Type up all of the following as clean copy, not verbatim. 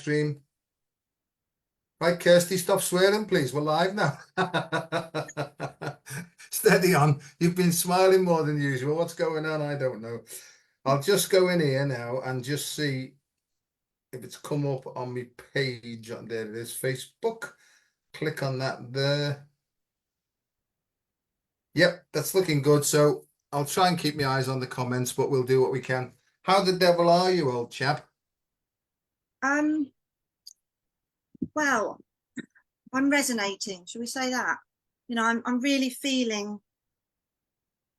stream. Right, Kirsty, stop swearing, please. We're live now. Steady on. You've been smiling more than usual. What's going on? I don't know. I'll just go in here now and just see if it's come up on my page. There it is, Facebook. Click on that there. Yep, that's looking good. So I'll try and keep my eyes on the comments, but we'll do what we can. How the devil are you, old chap? Well, I'm resonating. Should we say that? You know, I'm really feeling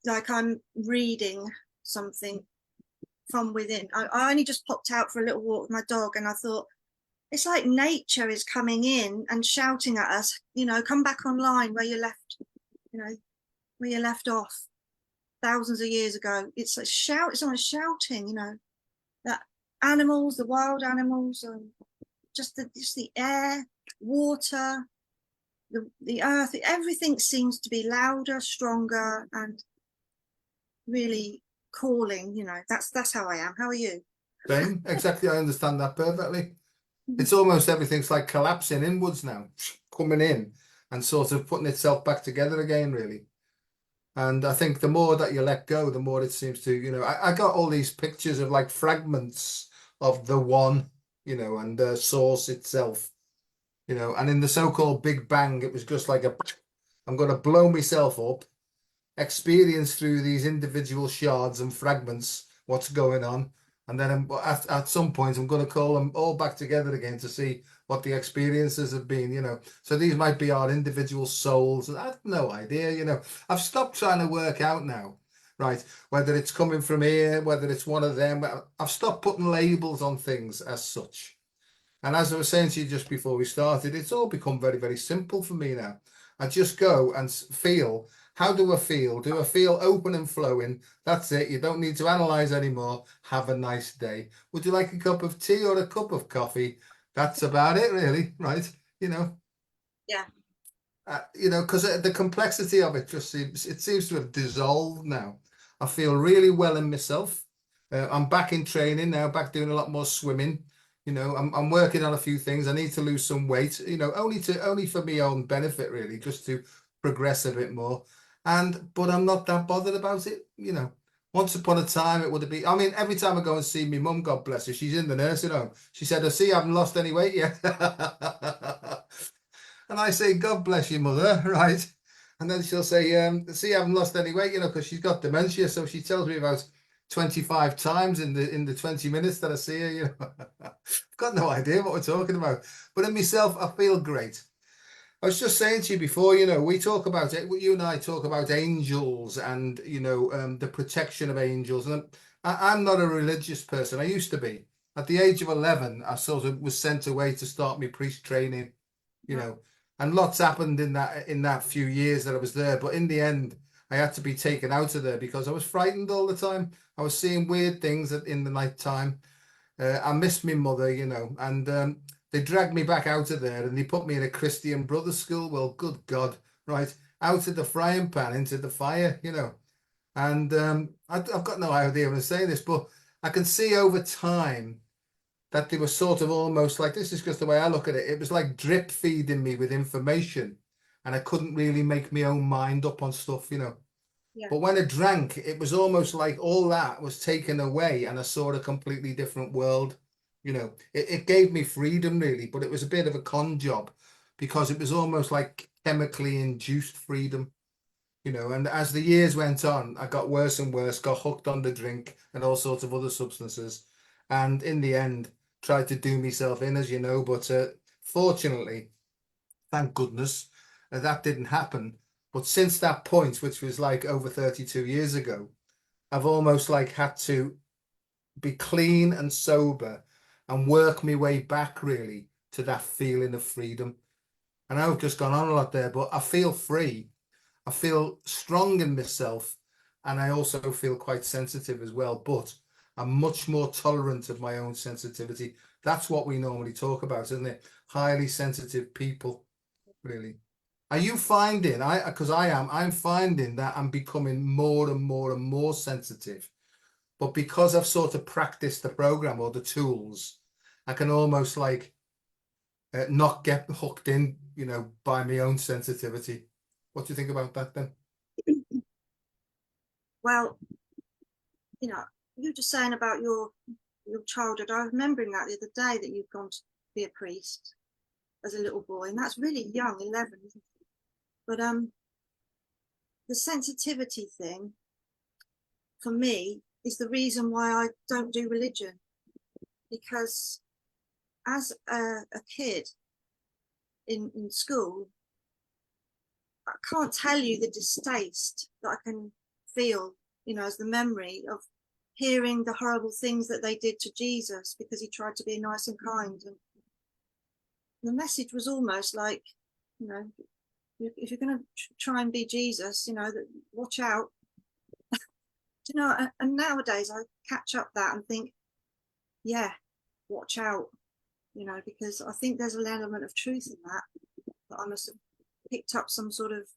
like I'm reading something from within. I only just popped out for a little walk with my dog, and I thought it's like nature is coming in and shouting at us. You know, come back online where you left. You know, where you left off thousands of years ago. It's a shout. It's almost shouting. You know, that animals, the wild animals, just the air, water, the earth, everything seems to be louder, stronger, and really calling. You know, that's how I am. How are you? Same, exactly. I understand that perfectly. It's almost everything's like collapsing inwards now, coming in and sort of putting itself back together again, really. And I think the more that you let go, the more it seems to, you know, I got all these pictures of like fragments of the one, you know, and the source itself, you know, and in the so-called Big Bang, it was just like I'm going to blow myself up, experience through these individual shards and fragments what's going on. And then at some point, I'm going to call them all back together again to see what the experiences have been, you know. So these might be our individual souls. And I have no idea, you know. I've stopped trying to work out now, right? Whether it's coming from here, whether it's one of them. I've stopped putting labels on things as such. And as I was saying to you just before we started, it's all become very, very simple for me now. I just go and feel. How do I feel? Do I feel open and flowing? That's it. You don't need to analyze anymore. Have a nice day. Would you like a cup of tea or a cup of coffee? That's about it, really, right? You know. Yeah. You know, because the complexity of it just seems to have dissolved now. I feel really well in myself. I'm back in training now, back doing a lot more swimming. You know, I'm working on a few things. I need to lose some weight, you know, only for my own benefit, really, just to progress a bit more. But I'm not that bothered about it, you know. Once upon a time, it would have been. I mean, every time I go and see my mum, God bless her, she's in the nursing home. She said, "I see you haven't lost any weight yet." And I say, "God bless you, mother," right? And then she'll say, "See, I haven't lost any weight, you know, because she's got dementia." So she tells me about 25 times in the 20 minutes that I see her, you know. I've got no idea what we're talking about. But in myself, I feel great. I was just saying to you before, you know, we talk about it, you and I talk about angels and, you know, the protection of angels. And I'm not a religious person. I used to be. At the age of 11, I sort of was sent away to start my priest training, you know, and lots happened in that few years that I was there. But in the end, I had to be taken out of there because I was frightened all the time. I was seeing weird things in the night time. I missed my mother, you know, and they dragged me back out of there and they put me in a Christian brother school. Well, good God, right? Out of the frying pan into the fire, you know. And I've got no idea how to say this, but I can see over time that they were sort of almost like, this is just the way I look at it. It was like drip feeding me with information, and I couldn't really make my own mind up on stuff, you know. Yeah. But when I drank, it was almost like all that was taken away and I saw a completely different world. You know, it gave me freedom really, but it was a bit of a con job because it was almost like chemically induced freedom, you know. And as the years went on, I got worse and worse, got hooked on the drink and all sorts of other substances. And in the end, tried to do myself in, as you know, but fortunately, thank goodness, that didn't happen. But since that point, which was like over 32 years ago, I've almost like had to be clean and sober and work my way back really to that feeling of freedom. And I've just gone on a lot there, but I feel free. I feel strong in myself. And I also feel quite sensitive as well. But I'm much more tolerant of my own sensitivity. That's what we normally talk about, isn't it? Highly sensitive people, really. Are you finding, because I'm finding that I'm becoming more and more and more sensitive. But because I've sort of practiced the program or the tools, I can almost like not get hooked in, you know, by my own sensitivity. What do you think about that then? Well, you know, you were just saying about your childhood. I was remembering that the other day, that you've gone to be a priest as a little boy, and that's really young, 11, isn't it? But the sensitivity thing for me is the reason why I don't do religion, because as a kid in school, I can't tell you the distaste that I can feel, you know, as the memory of hearing the horrible things that they did to Jesus because he tried to be nice and kind. And the message was almost like, you know, if you're going to try and be Jesus, you know, that watch out. You know, and nowadays I catch up that and think, yeah, watch out, you know, because I think there's an element of truth in that I must have picked up some sort of,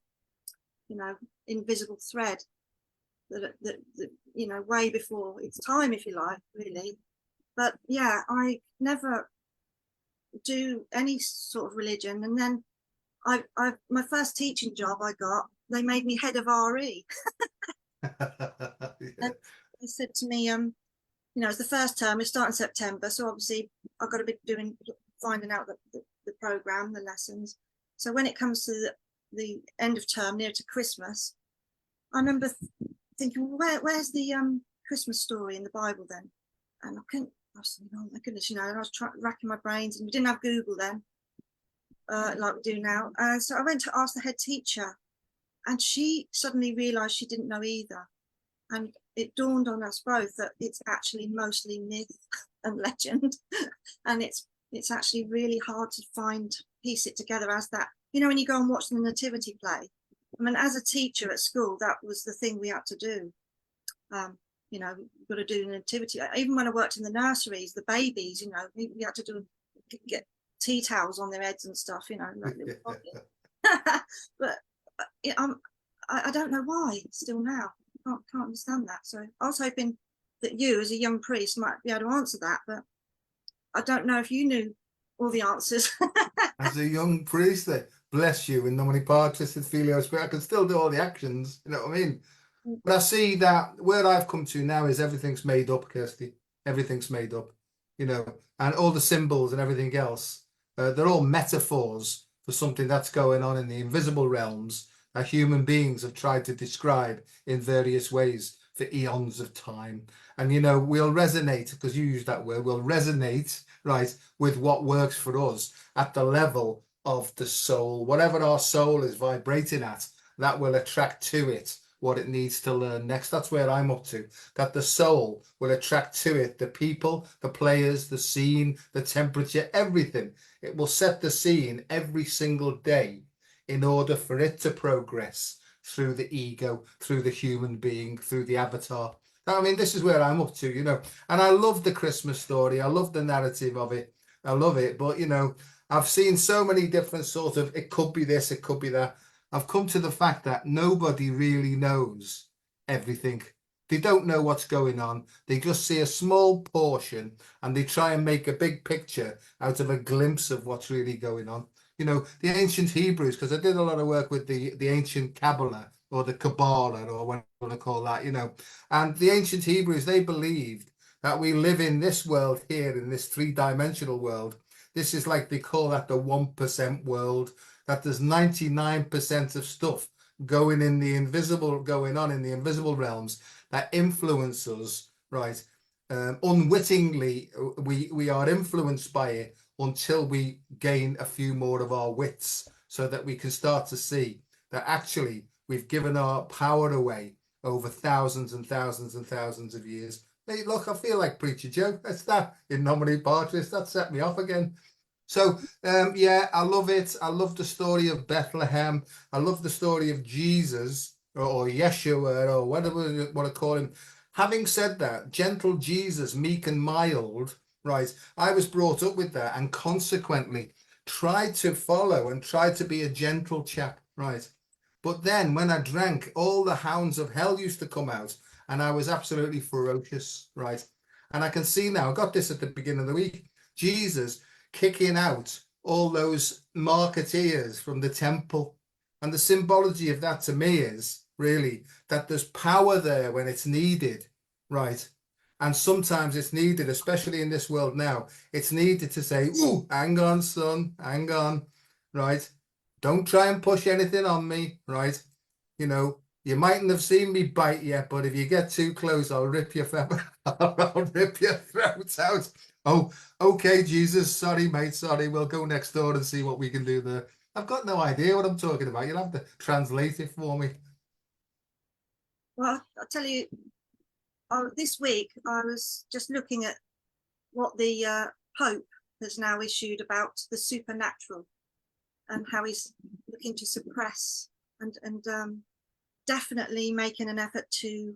you know, invisible thread that you know, way before its time, if you like, really. But yeah, I never do any sort of religion. And then I my first teaching job I got, they made me head of RE. Yeah. And they said to me, you know, it's the first term, it's starting September, so obviously I've got to be finding out the program, the lessons. So when it comes to the end of term, near to Christmas, I remember thinking, well, where's the Christmas story in the Bible then? And I couldn't. I was thinking, oh my goodness, you know, and I was racking my brains, and we didn't have Google then, like we do now. So I went to ask the head teacher, and she suddenly realised she didn't know either. And it dawned on us both that it's actually mostly myth and legend, and it's actually really hard to piece it together as that. You know, when you go and watch the nativity play, I mean, as a teacher at school, that was the thing we had to do. You know, we've got to do the nativity. Even when I worked in the nurseries, the babies, you know, we had to get tea towels on their heads and stuff, you know, like little but I don't know why still now. Can't understand that. So I was hoping that you, as a young priest, might be able to answer that, but I don't know if you knew all the answers. As a young priest, bless you, in nomine Patris et Filio Spirit, I can still do all the actions, you know what I mean? But I see that where I've come to now is everything's made up, Kirsty. Everything's made up, you know, and all the symbols and everything else, they're all metaphors for something that's going on in the invisible realms that human beings have tried to describe in various ways for eons of time. And, you know, we'll resonate, because you use that word, we'll resonate, right, with what works for us at the level of the soul. Whatever our soul is vibrating at, that will attract to it what it needs to learn next. That's where I'm up to, that the soul will attract to it the people, the players, the scene, the temperature, everything. It will set the scene every single day in order for it to progress through the ego, through the human being, through the avatar. I mean, this is where I'm up to, you know, and I love the Christmas story. I love the narrative of it. I love it. But, you know, I've seen so many different sort of, it could be this, it could be that. I've come to the fact that nobody really knows everything. They don't know what's going on. They just see a small portion and they try and make a big picture out of a glimpse of what's really going on. You know, the ancient Hebrews, because I did a lot of work with the ancient Kabbalah or the Kabbalah or what you want to call that, you know, and the ancient Hebrews, they believed that we live in this world here, in this three-dimensional world. This is like they call that the 1% world, that there's 99% of stuff going on in the invisible realms that influence us, right? Unwittingly, we are influenced by it until we gain a few more of our wits, so that we can start to see that actually we've given our power away over thousands and thousands and thousands of years. Hey, look, I feel like Preacher Joe. That's that in nomine Patris. That set me off again. So, yeah, I love it. I love the story of Bethlehem. I love the story of Jesus, or Yeshua, or whatever you want to call him. Having said that, gentle Jesus, meek and mild, right? I was brought up with that, and consequently tried to follow and tried to be a gentle chap, right? But then when I drank, all the hounds of hell used to come out, and I was absolutely ferocious, right? And I can see now, I got this at the beginning of the week, Jesus kicking out all those marketeers from the temple. And the symbology of that to me is really that there's power there when it's needed, right? And sometimes it's needed, especially in this world now, it's needed to say, ooh, hang on, son, hang on, right? Don't try and push anything on me, right? You know, you mightn't have seen me bite yet, but if you get too close, I'll rip your I'll rip your throat out. Oh, okay, Jesus, sorry, mate, sorry. We'll go next door and see what we can do there. I've got no idea what I'm talking about. You'll have to translate it for me. Well, I'll tell you, this week I was just looking at what the Pope has now issued about the supernatural and how he's looking to suppress and definitely making an effort to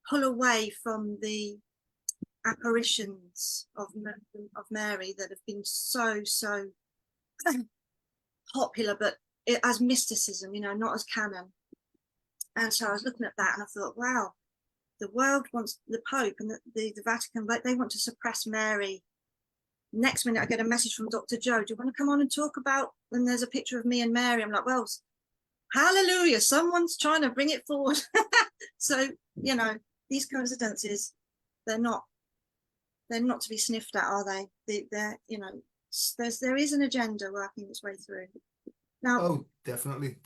pull away from the apparitions of Mary that have been so popular, but as mysticism, you know, not as canon. And so I was looking at that and I thought, wow, the world wants, the Pope and the Vatican, they want to suppress Mary. Next minute I get a message from Dr. Joe, do you want to come on and talk about, when there's a picture of me and Mary? I'm like, well, hallelujah, someone's trying to bring it forward. So, you know, these coincidences, they're not to be sniffed at, are they? They're, you know, there is an agenda working its way through. Now, oh, definitely.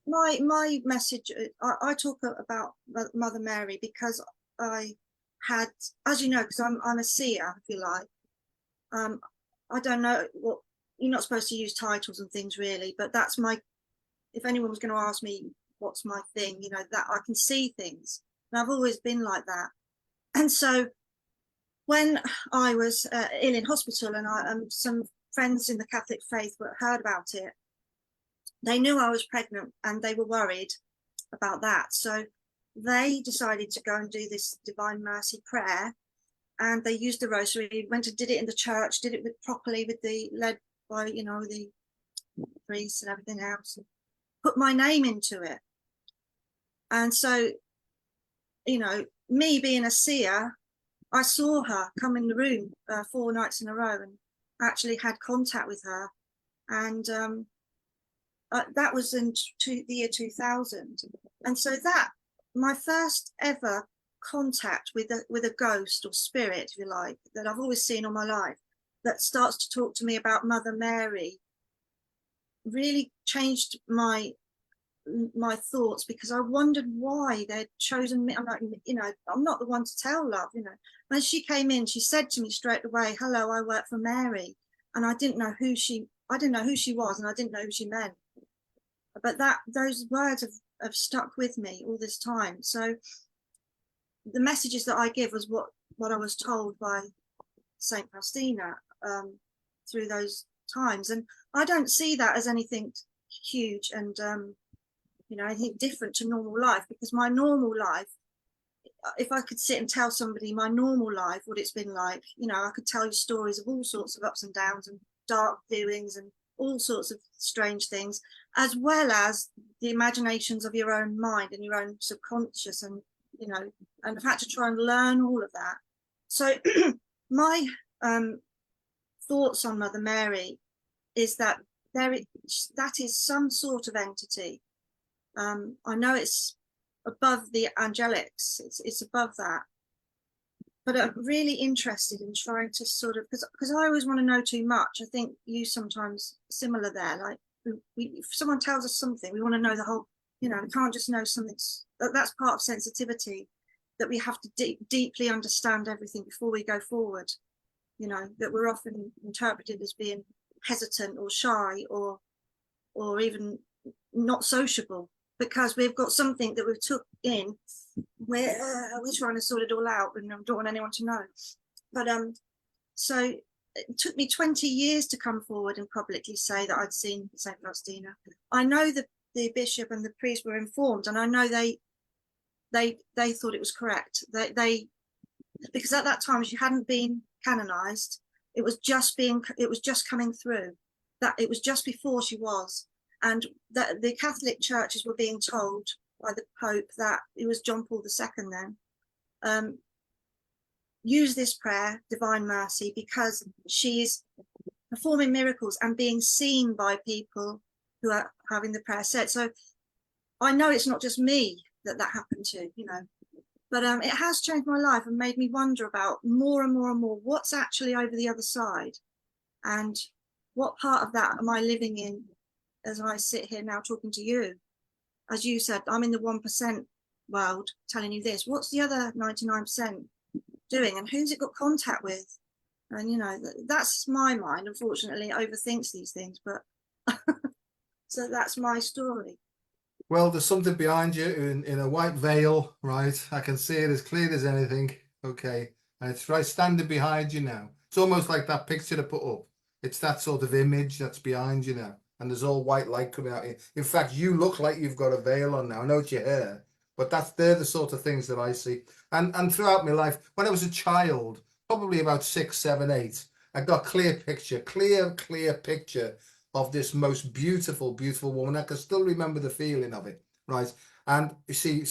my message, I talk about Mother Mary because I had, as you know, because I'm a seer, if you like. I don't know what, you're not supposed to use titles and things really, but that's my, if anyone was going to ask me what's my thing, you know, that I can see things, and I've always been like that. And so when I was ill in hospital, and some friends in the Catholic faith heard about it, they knew I was pregnant and they were worried about that. So they decided to go and do this Divine Mercy prayer, and they used the rosary, went and did it in the church, did it properly with the, led by, you know, the priests and everything else, and put my name into it. And so, you know, me being a seer, I saw her come in the room 4 nights in a row and actually had contact with her. And that was in the year 2000. And so that, my first ever contact with a ghost or spirit, if you like, that I've always seen all my life, that starts to talk to me about Mother Mary, really changed my thoughts, because I wondered why they'd chosen me. I'm like, you know, I'm not the one to tell, love, you know. When she came in, she said to me straight away, hello, I work for Mary. And I didn't know who she was, and I didn't know who she meant. But those words have stuck with me all this time. So the messages that I give was what I was told by Saint Faustina through those times. And I don't see that as anything huge and you know, anything different to normal life, because my normal life, if I could sit and tell somebody my normal life, what it's been like, you know, I could tell you stories of all sorts of ups and downs and dark doings and all sorts of strange things, as well as the imaginations of your own mind and your own subconscious, and, you know, and I've had to try and learn all of that. So my thoughts on Mother Mary is that that is some sort of entity. I know it's above the angelics, it's above that, but I'm really interested in trying to sort of, because I always want to know too much. I think you sometimes similar there, like if someone tells us something, we want to know the whole, you know, we can't just know something. That's part of sensitivity, that we have to deeply understand everything before we go forward, you know, that we're often interpreted as being hesitant or shy or even not sociable, because we've got something that we've took in, we're trying to sort it all out, and I don't want anyone to know. But so it took me 20 years to come forward and publicly say that I'd seen Saint Faustina. I know that the bishop and the priest were informed, and I know they thought it was correct. They because at that time she hadn't been canonized. It was just coming through. That it was just before she was. And that the Catholic churches were being told by the Pope that it was John Paul II then, use this prayer, Divine Mercy, because she is performing miracles and being seen by people who are having the prayer said. So I know it's not just me that happened to, you know, but it has changed my life and made me wonder about more and more and more what's actually over the other side, and what part of that am I living in as I sit here now talking to you. As you said, I'm in the 1% world telling you this. What's the other 99% doing, and who's it got contact with? And you know, that's my mind, unfortunately, overthinks these things, but so that's my story. Well, there's something behind you in a white veil, right? I can see it as clear as anything. Okay. And it's right standing behind you now. It's almost like that picture I put up. It's that sort of image that's behind you now. And there's all white light coming out. In fact, you look like you've got a veil on now. I know it's your hair, but they're the sort of things that I see. And throughout my life, when I was a child, probably about 6, 7, 8, I got clear picture of this most beautiful, beautiful woman. I can still remember the feeling of it, right? And you see,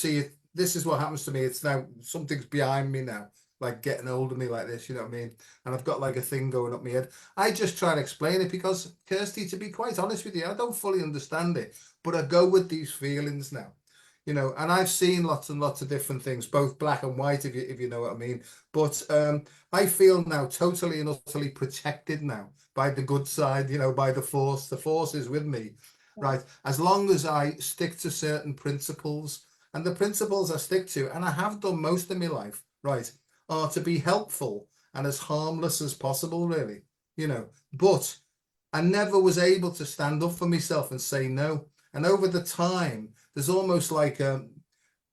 this is what happens to me. It's now something's behind me now, like getting hold of me like this, you know what I mean? And I've got like a thing going up my head. I just try and explain it because, Kirsty, to be quite honest with you, I don't fully understand it, but I go with these feelings now. You know, and I've seen lots and lots of different things, both black and white, if you know what I mean. But I feel now totally and utterly protected now by the good side, you know, by the force. The force is with me, right? As long as I stick to certain principles, and the principles I stick to, and I have done most of my life, right, are to be helpful and as harmless as possible, really, you know. But I never was able to stand up for myself and say no. And over the time, there's almost like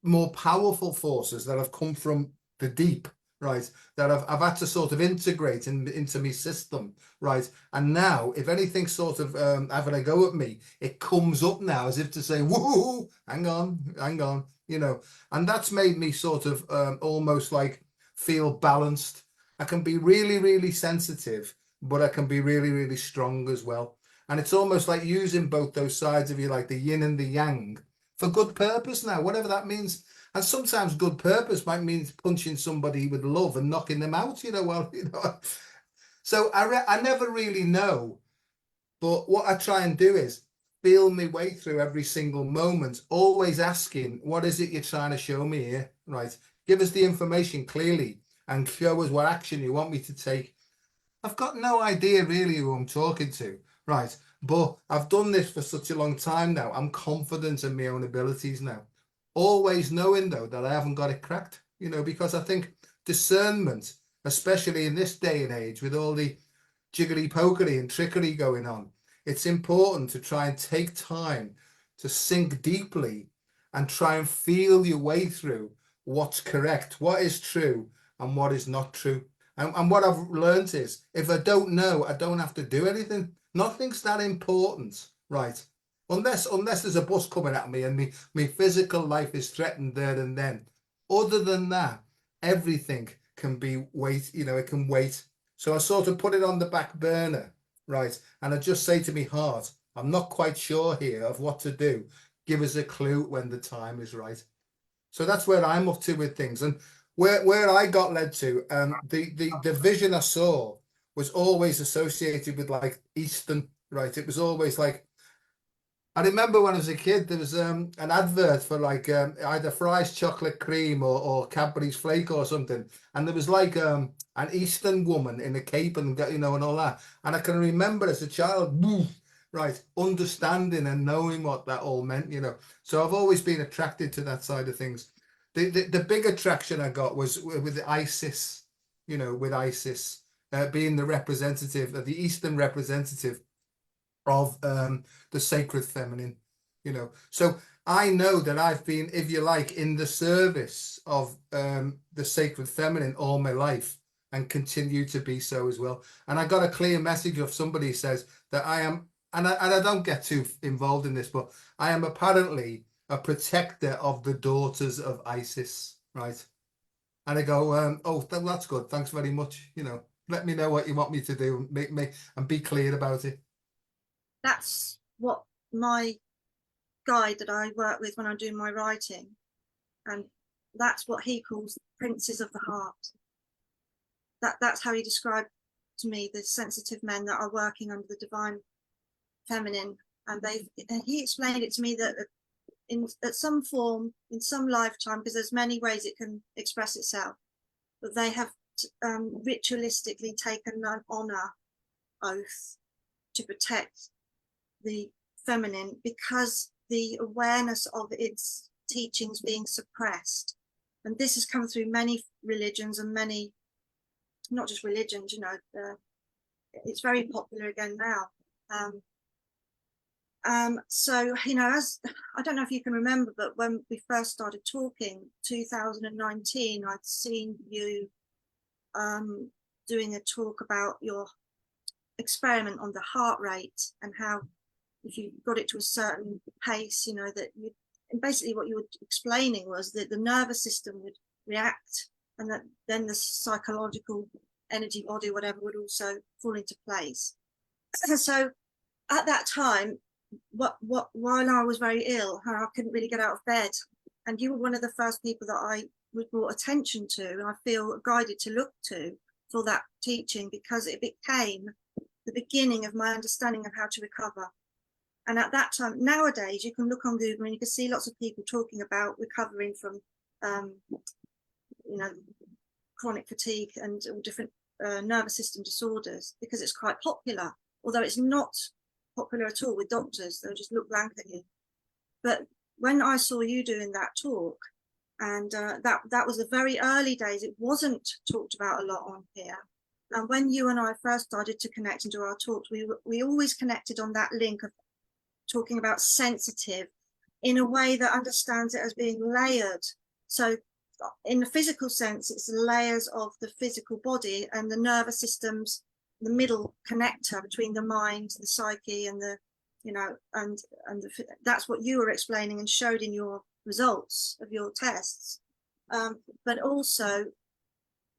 more powerful forces that have come from the deep, right, that I've had to sort of integrate into my system, right? And now, if anything's sort of having a go at me, it comes up now as if to say, whoa, hang on, you know. And that's made me sort of almost like feel balanced. I can be really, really sensitive, but I can be really, really strong as well. And it's almost like using both those sides of you, like the yin and the yang, for good purpose now, whatever that means. And sometimes good purpose might mean punching somebody with love and knocking them out, you know, well, you know. So I never really know. But what I try and do is feel my way through every single moment, always asking, what is it you're trying to show me here? Right. Give us the information clearly and show us what action you want me to take. I've got no idea really who I'm talking to, right? But I've done this for such a long time now. I'm confident in my own abilities now. Always knowing though that I haven't got it cracked, you know, because I think discernment, especially in this day and age with all the jiggly pokery and trickery going on, it's important to try and take time to sink deeply and try and feel your way through what's correct, what is true and what is not true. And what I've learned is if I don't know, I don't have to do anything. Nothing's that important, right? Unless there's a bus coming at me and my physical life is threatened there and then. Other than that, everything can be wait, you know, it can wait. So I sort of put it on the back burner, right? And I just say to me heart, I'm not quite sure here of what to do. Give us a clue when the time is right. So that's where I'm up to with things. And where I got led to, the vision I saw was always associated with like Eastern, right? It was always like, I remember when I was a kid, there was an advert for like either Fry's chocolate cream or Cadbury's flake or something, and there was like an Eastern woman in a cape and you know and all that, and I can remember as a child, right, understanding and knowing what that all meant, you know. So I've always been attracted to that side of things. The big attraction I got was with ISIS, you know, with ISIS being the representative, the Eastern representative of the sacred feminine, you know. So I know that I've been, if you like, in the service of the sacred feminine all my life and continue to be so as well. And I got a clear message of somebody says that I am, and I don't get too involved in this, but I am apparently a protector of the daughters of ISIS, right? And I go, oh, that's good. Thanks very much. You know, let me know what you want me to do, make me and be clear about it. That's what my guide that I work with when I'm doing my writing, and that's what he calls princes of the heart. that's how he described to me the sensitive men that are working under the divine feminine. And he explained it to me that at some form, in some lifetime, because there's many ways it can express itself, but they have ritualistically taken an honor oath to protect the feminine because the awareness of its teachings being suppressed. And this has come through many religions and many, not just religions, it's very popular again now. So, as I don't know if you can remember, but when we first started talking, 2019, I'd seen you doing a talk about your experiment on the heart rate and how if you got it to a certain pace, that you, and basically what you were explaining was that the nervous system would react and that then the psychological energy body, whatever, would also fall into place. So at that time, while I was very ill and I couldn't really get out of bed, and you were one of the first people that I was brought attention to, and I feel guided to look to for that teaching, because it became the beginning of my understanding of how to recover. And at that time, nowadays, you can look on Google and you can see lots of people talking about recovering from, chronic fatigue and all different nervous system disorders, because it's quite popular, although it's not popular at all with doctors. They'll just look blank at you. But when I saw you doing that talk, and that was the very early days, it wasn't talked about a lot on here. And when you and I first started to connect and do our talks, we always connected on that link of talking about sensitive in a way that understands it as being layered. So in the physical sense, it's the layers of the physical body and the nervous systems, the middle connector between the mind, the psyche, and that's what you were explaining and showed in your results of your tests. But also,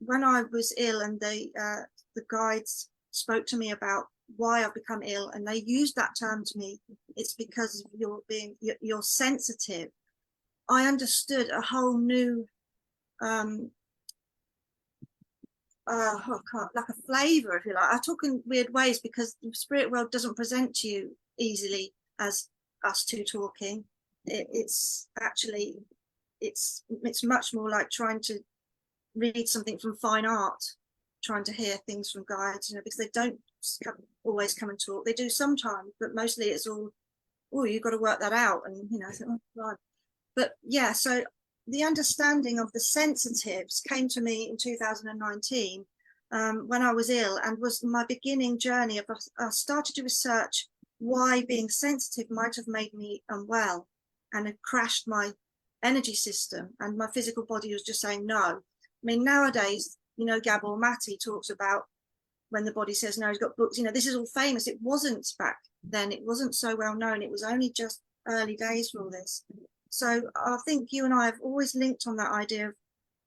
when I was ill and the guides spoke to me about why I've become ill, and they used that term to me, it's because you're sensitive. I understood a whole new like a flavor, if you like. I talk in weird ways because the spirit world doesn't present to you easily as us two talking. It's actually it's much more like trying to read something from fine art, trying to hear things from guides, because they don't always come and talk. They do sometimes, but mostly it's all, oh, you've got to work that out, and I think, oh, right. But yeah, so the understanding of the sensitives came to me in 2019 when I was ill, and was my beginning journey of I started to research why being sensitive might have made me unwell and had crashed my energy system, and my physical body was just saying no. I mean, nowadays, Gabor Mate talks about when the body says no, he's got books, this is all famous. It wasn't back then. It wasn't so well known. It was only just early days for all this. So I think you and I have always linked on that idea of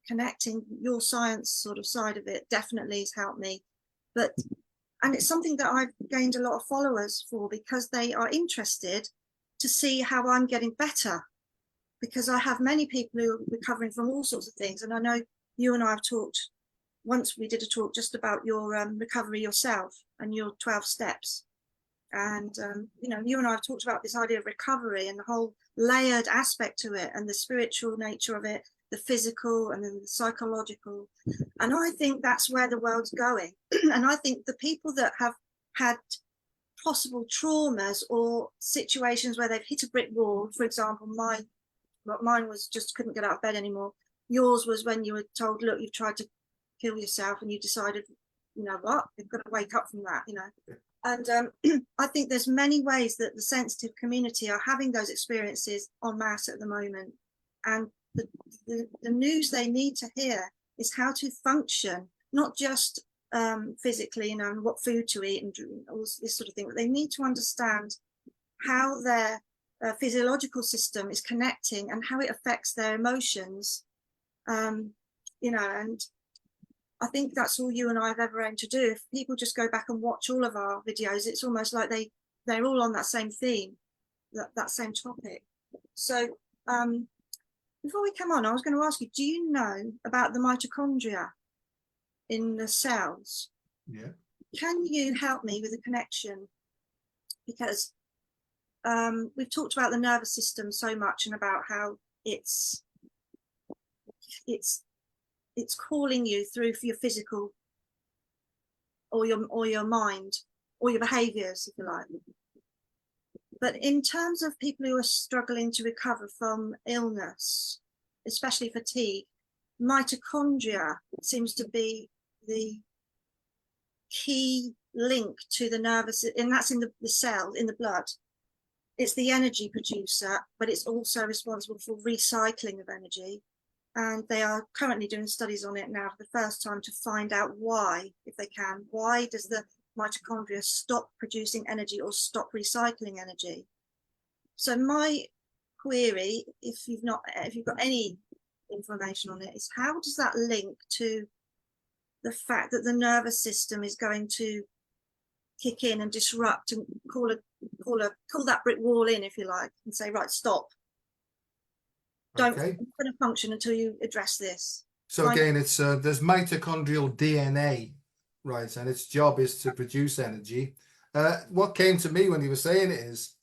connecting. Your science sort of side of it definitely has helped me. And it's something that I've gained a lot of followers for, because they are interested to see how I'm getting better, because I have many people who are recovering from all sorts of things. And I know you and I have talked, once we did a talk just about your recovery yourself and your 12 steps. And, you and I have talked about this idea of recovery and the whole layered aspect to it, and the spiritual nature of it, the physical and then the psychological. And I think that's where the world's going. And I think the people that have had possible traumas or situations where they've hit a brick wall, for example, mine was just couldn't get out of bed anymore. Yours was when you were told, look, you've tried to kill yourself, and you decided, what, you've got to wake up from that, And I think there's many ways that the sensitive community are having those experiences en masse at the moment. And the news they need to hear is how to function, not just physically, and what food to eat and all this sort of thing, but they need to understand how their physiological system is connecting and how it affects their emotions. And I think that's all you and I have ever aimed to do. If people just go back and watch all of our videos, it's almost like they're all on that same theme, that same topic. So before we come on, I was going to ask you, do you know about the mitochondria? in the cells. Yeah. Can you help me with a connection? Because we've talked about the nervous system so much and about how it's calling you through for your physical or your mind or your behaviors, if you like. But in terms of people who are struggling to recover from illness, especially fatigue, mitochondria seems to be the key link to the nervous, and that's in the cell, in the blood. It's the energy producer, but it's also responsible for recycling of energy. And they are currently doing studies on it now for the first time to find out why, if they can, why does the mitochondria stop producing energy or stop recycling energy? So my query, if you've got any information on it, is how does that link to the fact that the nervous system is going to kick in and disrupt and call that brick wall in, if you like, and say, right, stop. Don't function until you address this. So again, it's there's mitochondrial DNA, right, and its job is to produce energy. What came to me when you were saying it is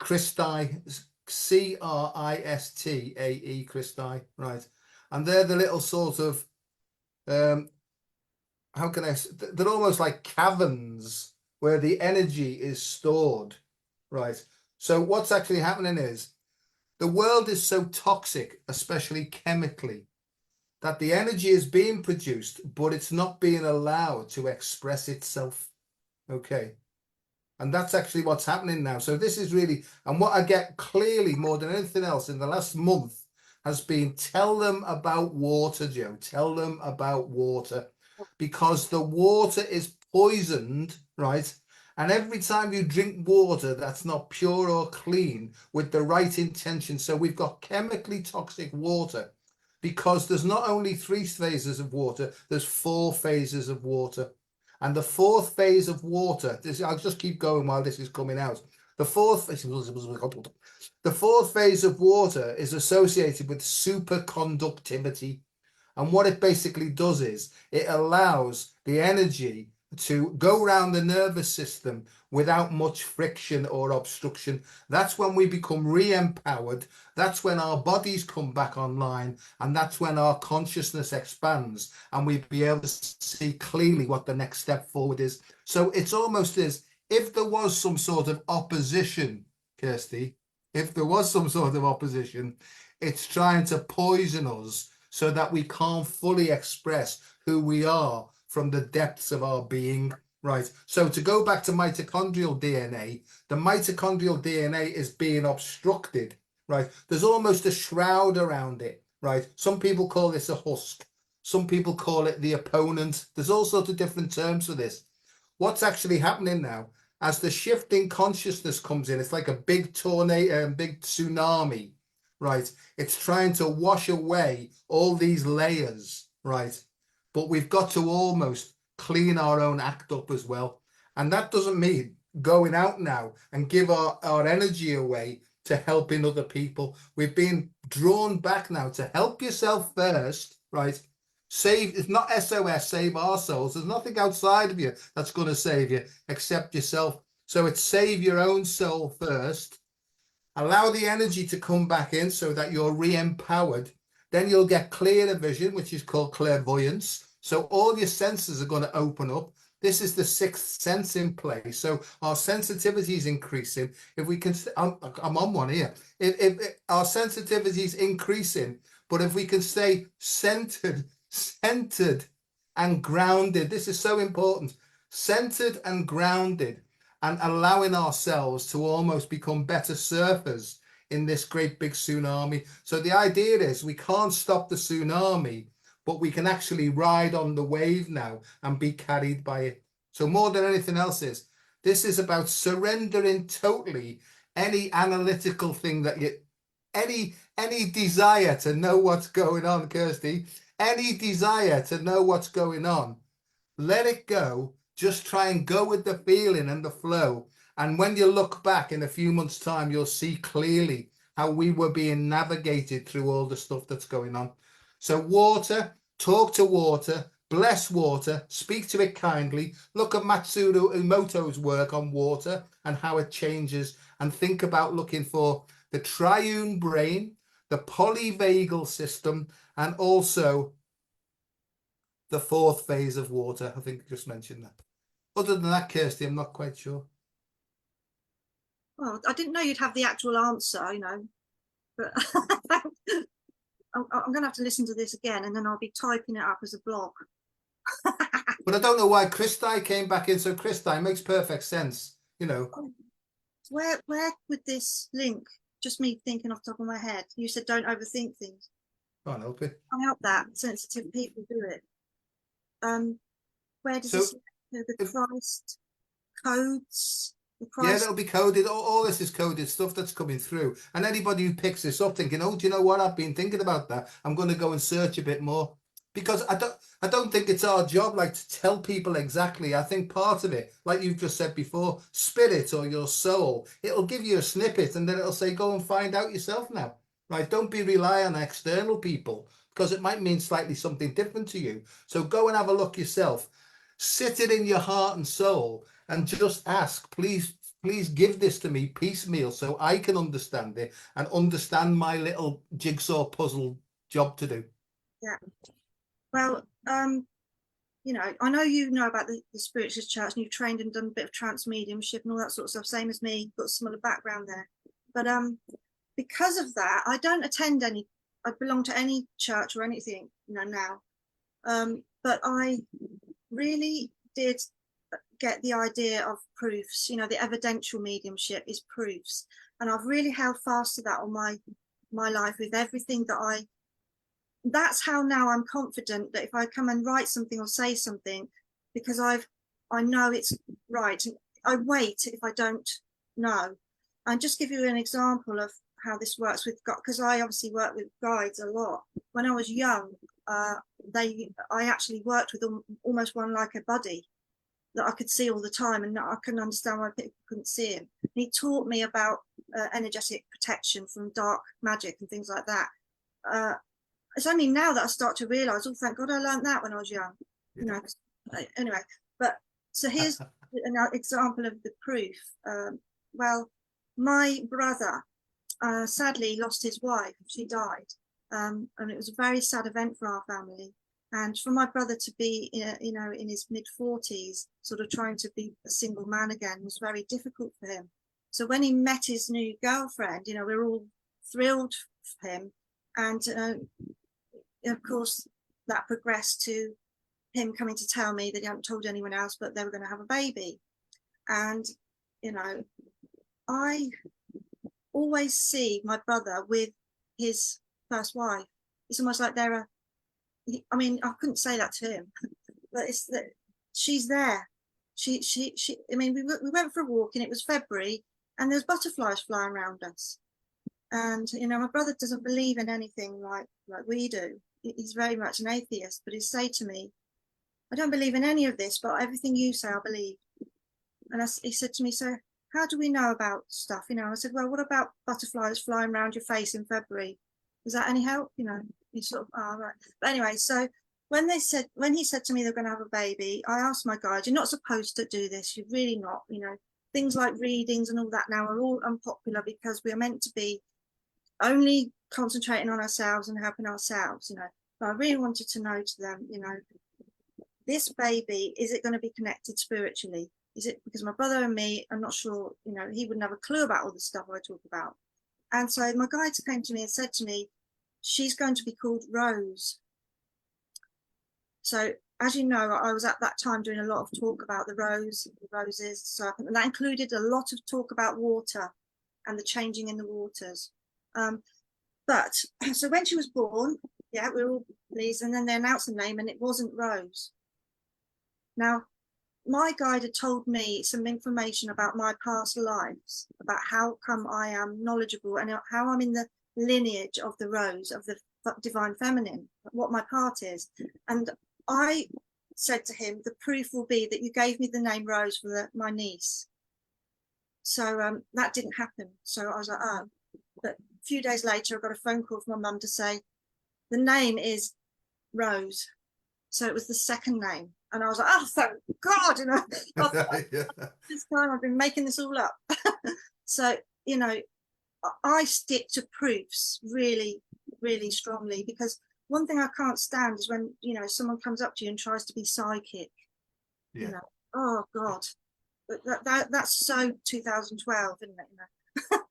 Christi, Cristae, Christi, right, and they're the little sort of how can I? They're almost like caverns where the energy is stored, right? So what's actually happening is the world is so toxic, especially chemically, that the energy is being produced, but it's not being allowed to express itself. Okay. And that's actually what's happening now. So this is really, and what I get clearly more than anything else in the last month has been, tell them about water, Joe. Tell them about water, because the water is poisoned, right? And every time you drink water that's not pure or clean with the right intention. So we've got chemically toxic water, because there's not only 3 phases of water, there's 4 phases of water. And the 4th phase of water, I'll just keep going while this is coming out. The 4th phase of water is associated with superconductivity. And what it basically does is it allows the energy to go around the nervous system without much friction or obstruction. That's when we become re-empowered. That's when our bodies come back online, and that's when our consciousness expands and we be able to see clearly what the next step forward is. So it's almost as if there was some sort of opposition, Kirsty, if there was some sort of opposition, it's trying to poison us so that we can't fully express who we are from the depths of our being, right? So to go back to mitochondrial DNA, the mitochondrial DNA is being obstructed, right? There's almost a shroud around it, right? Some people call this a husk. Some people call it the opponent. There's all sorts of different terms for this. What's actually happening now, as the shifting consciousness comes in, it's like a big tornado, big tsunami, right? It's trying to wash away all these layers, right? But we've got to almost clean our own act up as well. And that doesn't mean going out now and give our energy away to helping other people. We've been drawn back now to help yourself first, right? Save, it's not SOS, save our souls. There's nothing outside of you that's going to save you except yourself. So it's save your own soul first. Allow the energy to come back in so that you're re-empowered. Then you'll get clearer vision, which is called clairvoyance. So all your senses are going to open up. This is the 6th sense in play. So our sensitivity is increasing. If we can, I'm on one here. If our sensitivity is increasing, but if we can stay centered and grounded, this is so important. Centered and grounded, and allowing ourselves to almost become better surfers in this great big tsunami. So the idea is we can't stop the tsunami, but we can actually ride on the wave now and be carried by it. So more than anything else this is about surrendering totally any analytical thing that you, any desire to know what's going on, Kirsty, any desire to know what's going on, let it go. Just try and go with the feeling and the flow. And when you look back in a few months' time, you'll see clearly how we were being navigated through all the stuff that's going on. So water, talk to water, bless water, speak to it kindly, look at Matsuru Emoto's work on water and how it changes, and think about looking for the triune brain, the polyvagal system, and also the fourth phase of water. I think I just mentioned that. Other than that, Kirsty, I'm not quite sure. Well, I didn't know you'd have the actual answer, you know, but I'm going to have to listen to this again, and then I'll be typing it up as a blog. But I don't know why Kirsty came back in. So Kirsty makes perfect sense, you know. Where would this link? Just me thinking off the top of my head. You said don't overthink things. Can't help it. I help that. Sensitive people do it. Where does So this the Christ codes? The yeah, Christ. that'll be coded. All this is coded stuff that's coming through. And anybody who picks this up thinking, oh, do you know what? I've been thinking about that. I'm going to go and search a bit more. Because I don't think it's our job like to tell people exactly. I think part of it, like you've just said before, spirit or your soul, it'll give you a snippet and then it'll say, go and find out yourself now. Right? Don't be rely on external people because it might mean slightly something different to you. So go and have a look yourself. Sit it in your heart and soul and just ask, please give this to me piecemeal so I can understand it and understand my little jigsaw puzzle job to do. Yeah. Well, you know, I know you know about the spiritualist church, and you've trained and done a bit of trance mediumship and all that sort of stuff, same as me, got a similar background there. But because of that, I don't attend any, I belong to any church or anything, you know, now. But I really did get the idea of proofs, you know, the evidential mediumship is proofs. And I've really held fast to that all my life with everything that that's how now I'm confident that if I come and write something or say something, because I know it's right. I wait if I don't know. And just give you an example of how this works with God, because I obviously work with guides a lot. When I was young, I actually worked with almost one like a buddy that I could see all the time, and I couldn't understand why people couldn't see him. And he taught me about energetic protection from dark magic and things like that. It's only now that I start to realise, oh, thank God I learned that when I was young. You know, anyway. But so here's an example of the proof. Well, my brother sadly lost his wife. She died, and it was a very sad event for our family. And for my brother to be, you know, in his mid-40s, sort of trying to be a single man again, was very difficult for him. So when he met his new girlfriend, you know, we were all thrilled for him. And of course, that progressed to him coming to tell me that he hadn't told anyone else, but they were going to have a baby. And, you know, I always see my brother with his first wife. It's almost like I mean, I couldn't say that to him, but it's that she's there. I mean, we went for a walk and it was February and there's butterflies flying around us. And, you know, my brother doesn't believe in anything like we do. He's very much an atheist, but he'd say to me, I don't believe in any of this, but everything you say, I believe. And he said to me, so how do we know about stuff? You know, I said, well, what about butterflies flying around your face in February? Does that any help? You know, he sort of, oh, right. But anyway, so when he said to me they're going to have a baby, I asked my guide, you're not supposed to do this. You're really not, you know, things like readings and all that now are all unpopular because we are meant to be only concentrating on ourselves and helping ourselves, you know. But I really wanted to know to them, you know, this baby, is it going to be connected spiritually? Is it because my brother and me, I'm not sure, you know, he wouldn't have a clue about all the stuff I talk about. And so my guides came to me and said to me, she's going to be called Rose. So as you know, I was at that time doing a lot of talk about the roses. So and that included a lot of talk about water and the changing in the waters. But so when she was born, yeah, we were all pleased. And then they announced the name and it wasn't Rose. Now, my guide had told me some information about my past lives, about how come I am knowledgeable and how I'm in the lineage of the Rose, of the divine feminine, what my part is. And I said to him, the proof will be that you gave me the name Rose for my niece. So that didn't happen. So I was like, oh. But a few days later, I got a phone call from my mum to say, the name is Rose. So it was the second name. And I was like, oh, thank God, you know, Yeah. this time I've been making this all up. So, you know, I stick to proofs really, really strongly, because one thing I can't stand is when, you know, someone comes up to you and tries to be psychic. Yeah. You know, oh God, that's so 2012, isn't it? You know?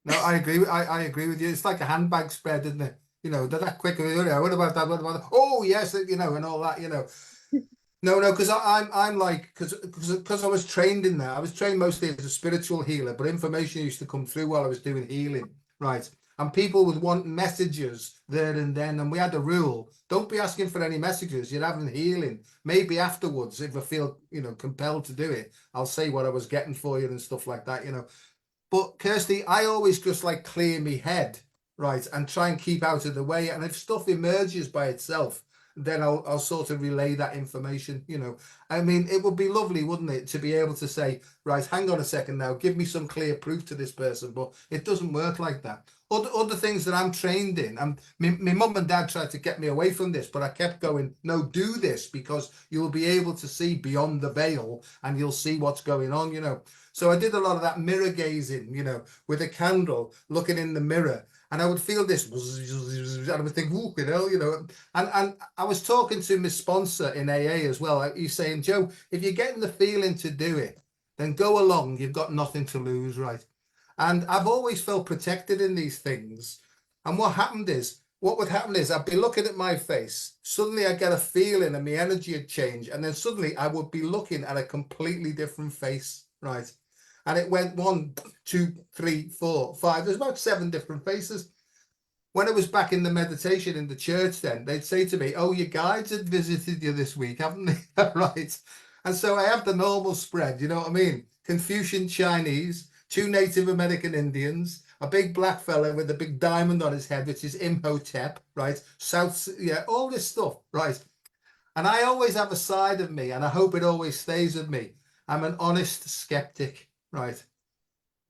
No, I agree. I agree with you. It's like a handbag spread, isn't it? You know, they're that quick. You know, what about that? What about that? Oh, yes, you know, and all that. You know, no, because I'm like because I was trained in that. I was trained mostly as a spiritual healer, but information used to come through while I was doing healing, right? And people would want messages there and then, and we had a rule: don't be asking for any messages. You're having healing. Maybe afterwards, if I feel compelled to do it, I'll say what I was getting for you and stuff like that. You know. But Kirsty, I always just like clear my head, right, and try and keep out of the way. And if stuff emerges by itself, then I'll sort of relay that information. You know, I mean, it would be lovely, wouldn't it, to be able to say, right, hang on a second now, give me some clear proof to this person. But it doesn't work like that. Other things that I'm trained in, and my mum and dad tried to get me away from this, but I kept going, no, do this because you'll be able to see beyond the veil and you'll see what's going on, you know. So I did a lot of that mirror gazing, you know, with a candle, looking in the mirror, and I would feel this, and I would think, "Ooh, you know." And I was talking to my sponsor in AA as well. He's saying, Joe, if you're getting the feeling to do it, then go along. You've got nothing to lose, right? And I've always felt protected in these things. And what would happen is I'd be looking at my face. Suddenly I'd get a feeling and my energy would change. And then suddenly I would be looking at a completely different face, right? And it went 1, 2, 3, 4, 5. There's about 7 different faces. When I was back in the meditation in the church, then they'd say to me, "Oh, your guides had visited you this week, haven't they?" Right. And so I have the normal spread, you know what I mean? Confucian Chinese, 2 Native American Indians, a big black fella with a big diamond on his head, which is Imhotep, right? Yeah, all this stuff, right? And I always have a side of me, and I hope it always stays with me. I'm an honest skeptic, right?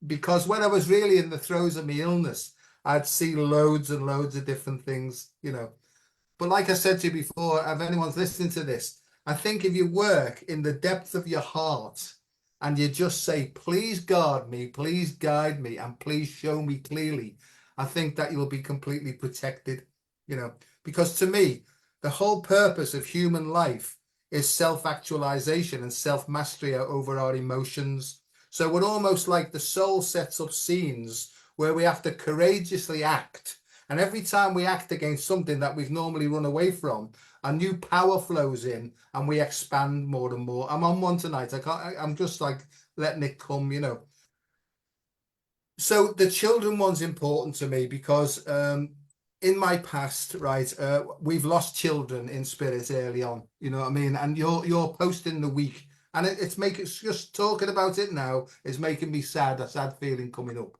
Because when I was really in the throes of my illness, I'd see loads and loads of different things, you know. But like I said to you before, if anyone's listening to this, I think if you work in the depth of your heart and you just say, please guard me, please guide me, and please show me clearly, I think that you'll be completely protected, you know. Because to me, the whole purpose of human life is self-actualization and self-mastery over our emotions. So we're almost like the soul sets up scenes where we have to courageously act. And every time we act against something that we've normally run away from, a new power flows in and we expand more and more. I'm on one tonight. I'm just like letting it come, you know. So the children one's important to me because in my past, right, we've lost children in spirit early on, you know what I mean? And you're posting the week, and it's making, just talking about it now is making me sad, a sad feeling coming up.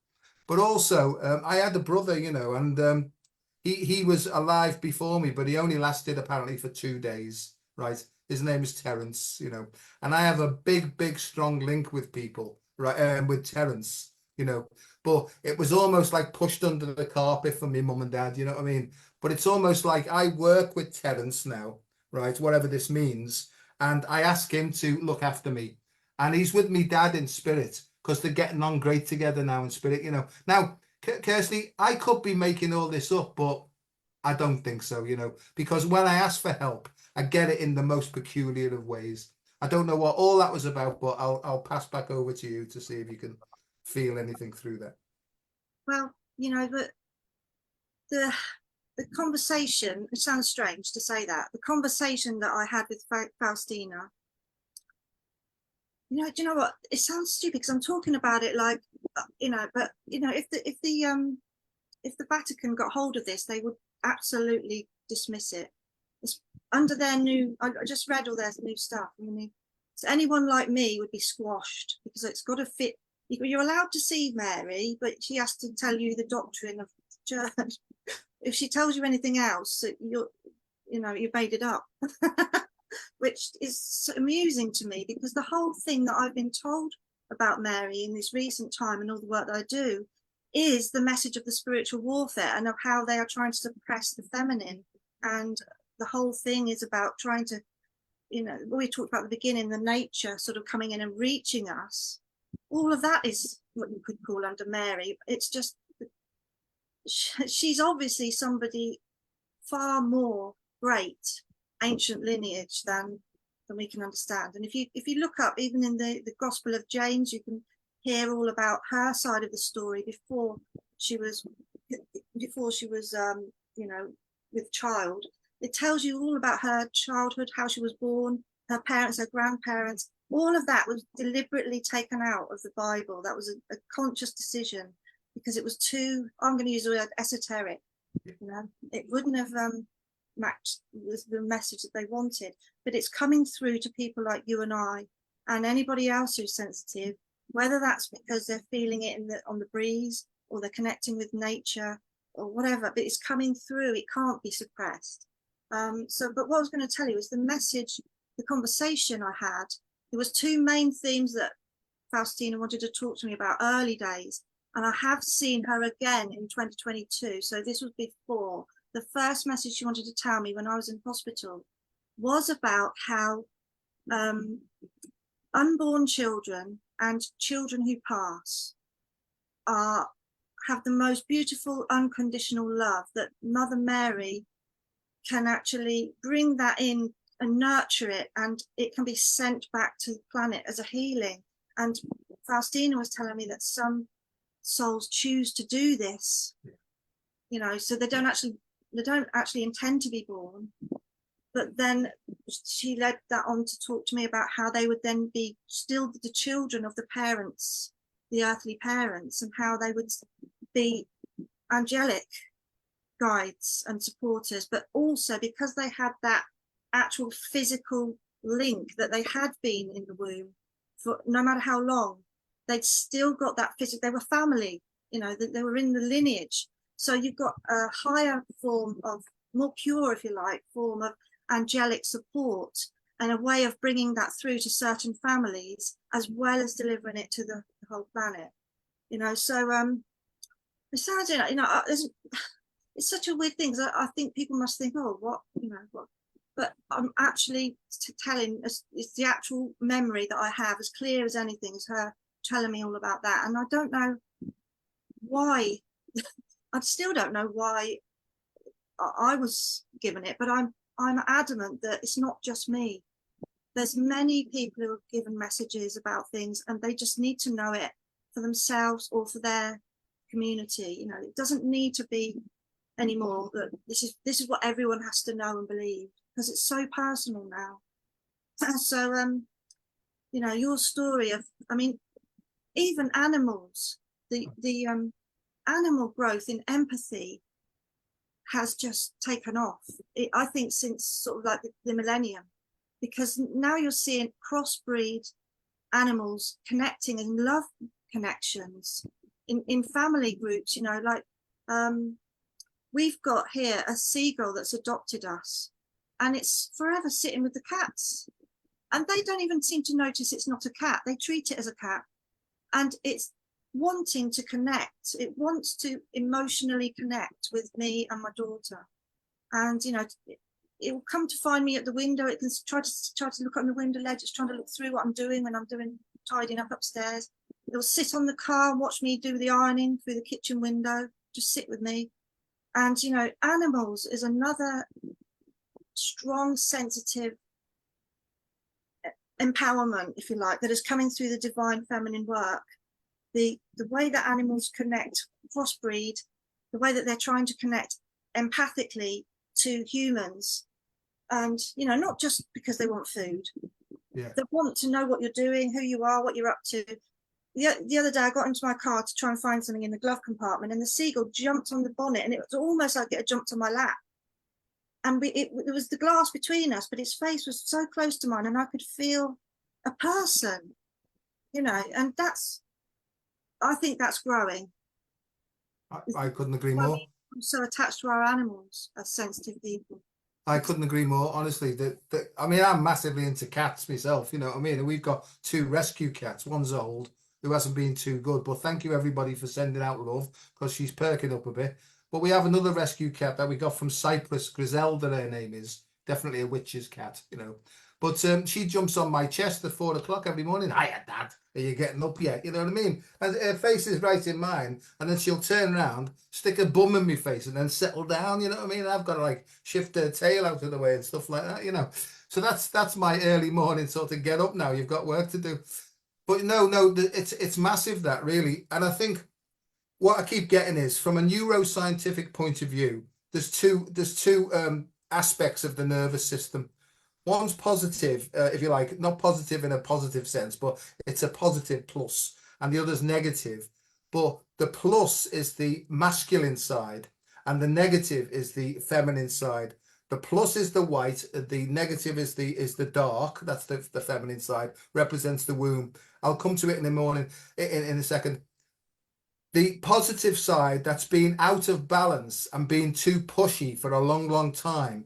But also, I had a brother, you know, and he was alive before me, but he only lasted apparently for 2 days, right? His name is Terence, you know, and I have a big, strong link with people, right, with Terence, you know. But it was almost like pushed under the carpet for me mum and dad, you know what I mean? But it's almost like I work with Terence now, right? Whatever this means. And I ask him to look after me. And he's with me dad in spirit because they're getting on great together now in spirit, you know. Now, Kirsty, I could be making all this up, but I don't think so, you know, because when I ask for help, I get it in the most peculiar of ways. I don't know what all that was about, but I'll pass back over to you to see if you can feel anything through that. Well, you know, the conversation, it sounds strange to say that, the conversation that I had with Faustina, you know, do you know what? It sounds stupid because I'm talking about it like, you know, but you know, if the Vatican got hold of this, they would absolutely dismiss it. It's under their new, I just read all their new stuff. I mean, so anyone like me would be squashed because it's got to fit. You're allowed to see Mary, but she has to tell you the doctrine of the church. If she tells you anything else, you've made it up. Which is amusing to me because the whole thing that I've been told about Mary in this recent time and all the work that I do is the message of the spiritual warfare and of how they are trying to suppress the feminine. And the whole thing is about trying to, you know, we talked about at the beginning, the nature sort of coming in and reaching us. All of that is what you could call under Mary. It's just, she's obviously somebody far more great ancient lineage than we can understand. And if you look up, even in the Gospel of James, you can hear all about her side of the story before she was you know, with child. It tells you all about her childhood, how she was born, her parents, her grandparents. All of that was deliberately taken out of the Bible. That was a conscious decision, because it was too, I'm going to use the word esoteric. You know, it wouldn't have matched the message that they wanted. But it's coming through to people like you and I, and anybody else who's sensitive, whether that's because they're feeling it on the breeze, or they're connecting with nature, or whatever. But it's coming through. It can't be suppressed. But what I was going to tell you is the message, the conversation I had. There was two main themes that Faustina wanted to talk to me about early days, and I have seen her again in 2022. So this was before. The first message she wanted to tell me when I was in hospital was about how unborn children and children who pass have the most beautiful unconditional love, that Mother Mary can actually bring that in and nurture it, and it can be sent back to the planet as a healing. And Faustina was telling me that some souls choose to do this, you know, so they don't actually intend to be born. But then she led that on to talk to me about how they would then be still the children of the parents, the earthly parents, and how they would be angelic guides and supporters, but also because they had that actual physical link, that they had been in the womb for no matter how long, they'd still got that physical, they were family, you know, that they were in the lineage. So you've got a higher form of, more pure, if you like, form of angelic support, and a way of bringing that through to certain families, as well as delivering it to the whole planet, you know. So it sounds, you know, it's such a weird thing. I think people must think, oh, what, you know, what? But I'm actually telling, it's the actual memory that I have, as clear as anything, is her telling me all about that. And I don't know why, I still don't know why I was given it, but I'm adamant that it's not just me. There's many people who have given messages about things, and they just need to know it for themselves or for their community. You know, it doesn't need to be anymore that this is what everyone has to know and believe, because it's so personal now. So you know, your story of, I mean, even animals, the animal growth in empathy has just taken off, I think, since sort of like the millennium, because now you're seeing crossbreed animals connecting in love connections in family groups, you know, like we've got here a seagull that's adopted us, and it's forever sitting with the cats, and they don't even seem to notice it's not a cat. They treat it as a cat, and it's wanting to connect. It wants to emotionally connect with me and my daughter, and you know, it will come to find me at the window. It can try to look on the window ledge. It's trying to look through what I'm doing when I'm tidying up upstairs. It will sit on the car and watch me do the ironing through the kitchen window, just sit with me. And you know, animals is another strong, sensitive empowerment, if you like, that is coming through the divine feminine work. The way that animals connect, crossbreed, the way that they're trying to connect empathically to humans, and you know, not just because they want food. Yeah. They want to know what you're doing, who you are, what you're up to. The other day I got into my car to try and find something in the glove compartment, and the seagull jumped on the bonnet, and it was almost like it had jumped on my lap. And there was the glass between us, but its face was so close to mine, and I could feel a person, you know, and I think that's growing. I couldn't agree more. I'm so attached to our animals as sensitive people. I couldn't agree more, honestly. I mean, I'm massively into cats myself, you know what I mean? And we've got 2 rescue cats. One's old, who hasn't been too good, but thank you everybody for sending out love, because she's perking up a bit. But we have another rescue cat that we got from Cyprus, Griselda, her name is. Definitely a witch's cat, you know. But she jumps on my chest at 4 o'clock every morning. Hiya, Dad. Are you getting up yet? You know what I mean? And her face is right in mine. And then she'll turn around, stick her bum in my face, and then settle down. You know what I mean? I've got to like shift her tail out of the way and stuff like that, you know. So that's my early morning sort of get up now. You've got work to do. But no, it's massive, that really. And I think what I keep getting is, from a neuroscientific point of view, there's two aspects of the nervous system. One's positive, if you like, not positive in a positive sense, but it's a positive plus, and the other's negative. But the plus is the masculine side, and the negative is the feminine side. The plus is the white, the negative is the dark. That's the feminine side, represents the womb. I'll come to it in the morning, in a second. The positive side, that's been out of balance and being too pushy for a long time,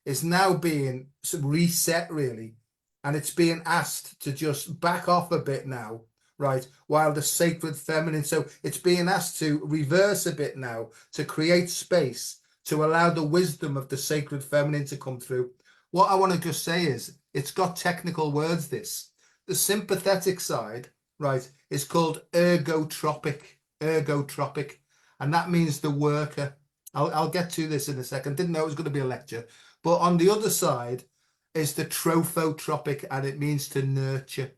is now being reset, really. And it's being asked to just back off a bit now, right? While the sacred feminine, so it's being asked to reverse a bit now, to create space, to allow the wisdom of the sacred feminine to come through. What I want to just say is, it's got technical words, this. The sympathetic side, right, is called ergotropic, and that means the worker. I'll get to this in a second. Didn't know it was going to be a lecture. But on the other side is the trophotropic, and it means to nurture.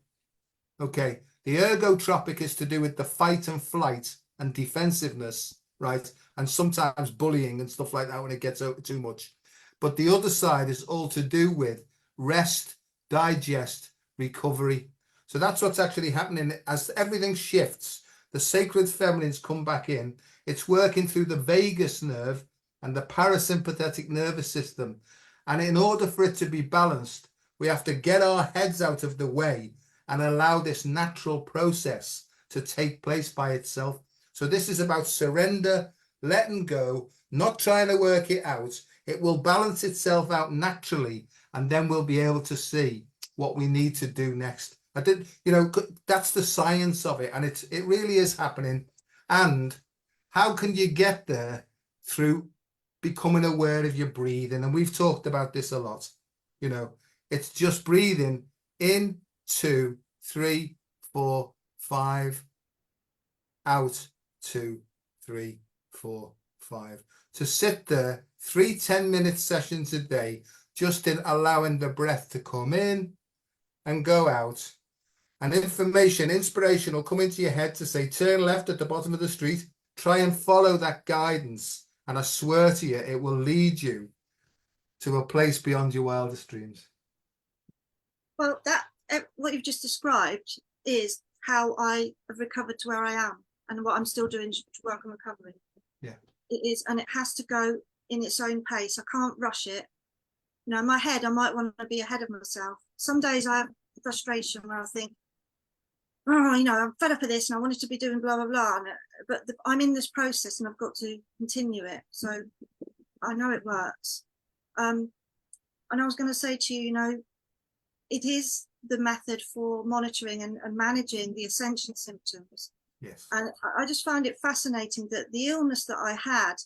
Okay, the ergotropic is to do with the fight and flight and defensiveness, right? And sometimes bullying and stuff like that when it gets too much. But the other side is all to do with rest, digest, recovery. So that's what's actually happening as everything shifts. The sacred feminines come back in. It's working through the vagus nerve and the parasympathetic nervous system. And in order for it to be balanced, we have to get our heads out of the way and allow this natural process to take place by itself. So this is about surrender, letting go, not trying to work it out. It will balance itself out naturally, and then we'll be able to see what we need to do next. That's the science of it, and it really is happening. And how can you get there? Through becoming aware of your breathing. And we've talked about this a lot. It's just breathing in, 2, 3, 4, 5, out, 2, 3, 4, 5. To sit there 3 10-minute sessions a day, just in allowing the breath to come in and go out. And inspiration will come into your head to say, turn left at the bottom of the street. Try and follow that guidance. And I swear to you, it will lead you to a place beyond your wildest dreams. Well, what you've just described is how I have recovered to where I am, and what I'm still doing to work on recovery. Yeah. It is, and it has to go in its own pace. I can't rush it. In my head, I might want to be ahead of myself. Some days I have frustration where I think, I'm fed up of this and I wanted to be doing blah, blah, blah. But I'm in this process and I've got to continue it. So I know it works. And I was going to say to you, it is the method for monitoring and managing the ascension symptoms. Yes. And I just found it fascinating that the illness that I had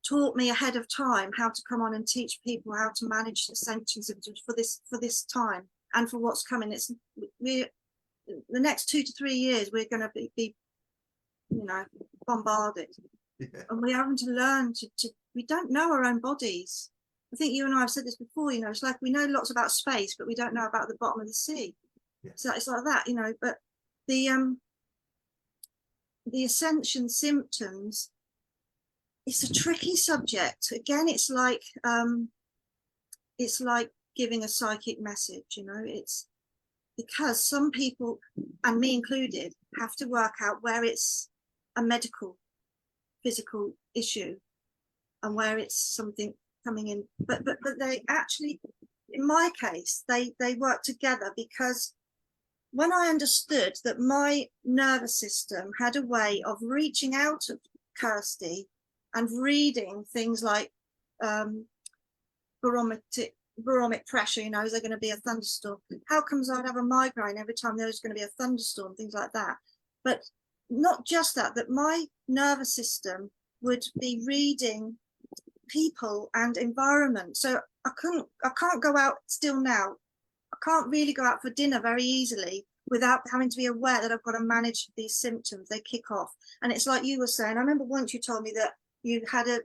taught me ahead of time how to come on and teach people how to manage ascension symptoms for this time and for what's coming. The next 2 to 3 years, we're going to be bombarded. Yeah. And we're having to learn we don't know our own bodies. I think you and I have said this before, it's like we know lots about space, but we don't know about the bottom of the sea. Yeah. So it's like that, but the ascension symptoms, it's a tricky subject. Again, it's like giving a psychic message, it's because some people, and me included, have to work out where it's a medical, physical issue and where it's something coming in. But they actually, in my case, they work together, because when I understood that my nervous system had a way of reaching out of Kirsty and reading things like barometric pressure, is there going to be a thunderstorm? How comes I'd have a migraine every time there was going to be a thunderstorm, things like that? But not just that my nervous system would be reading people and environment. So I can't go out still now. I can't really go out for dinner very easily without having to be aware that I've got to manage these symptoms. They kick off. And it's like you were saying, I remember once you told me that you had a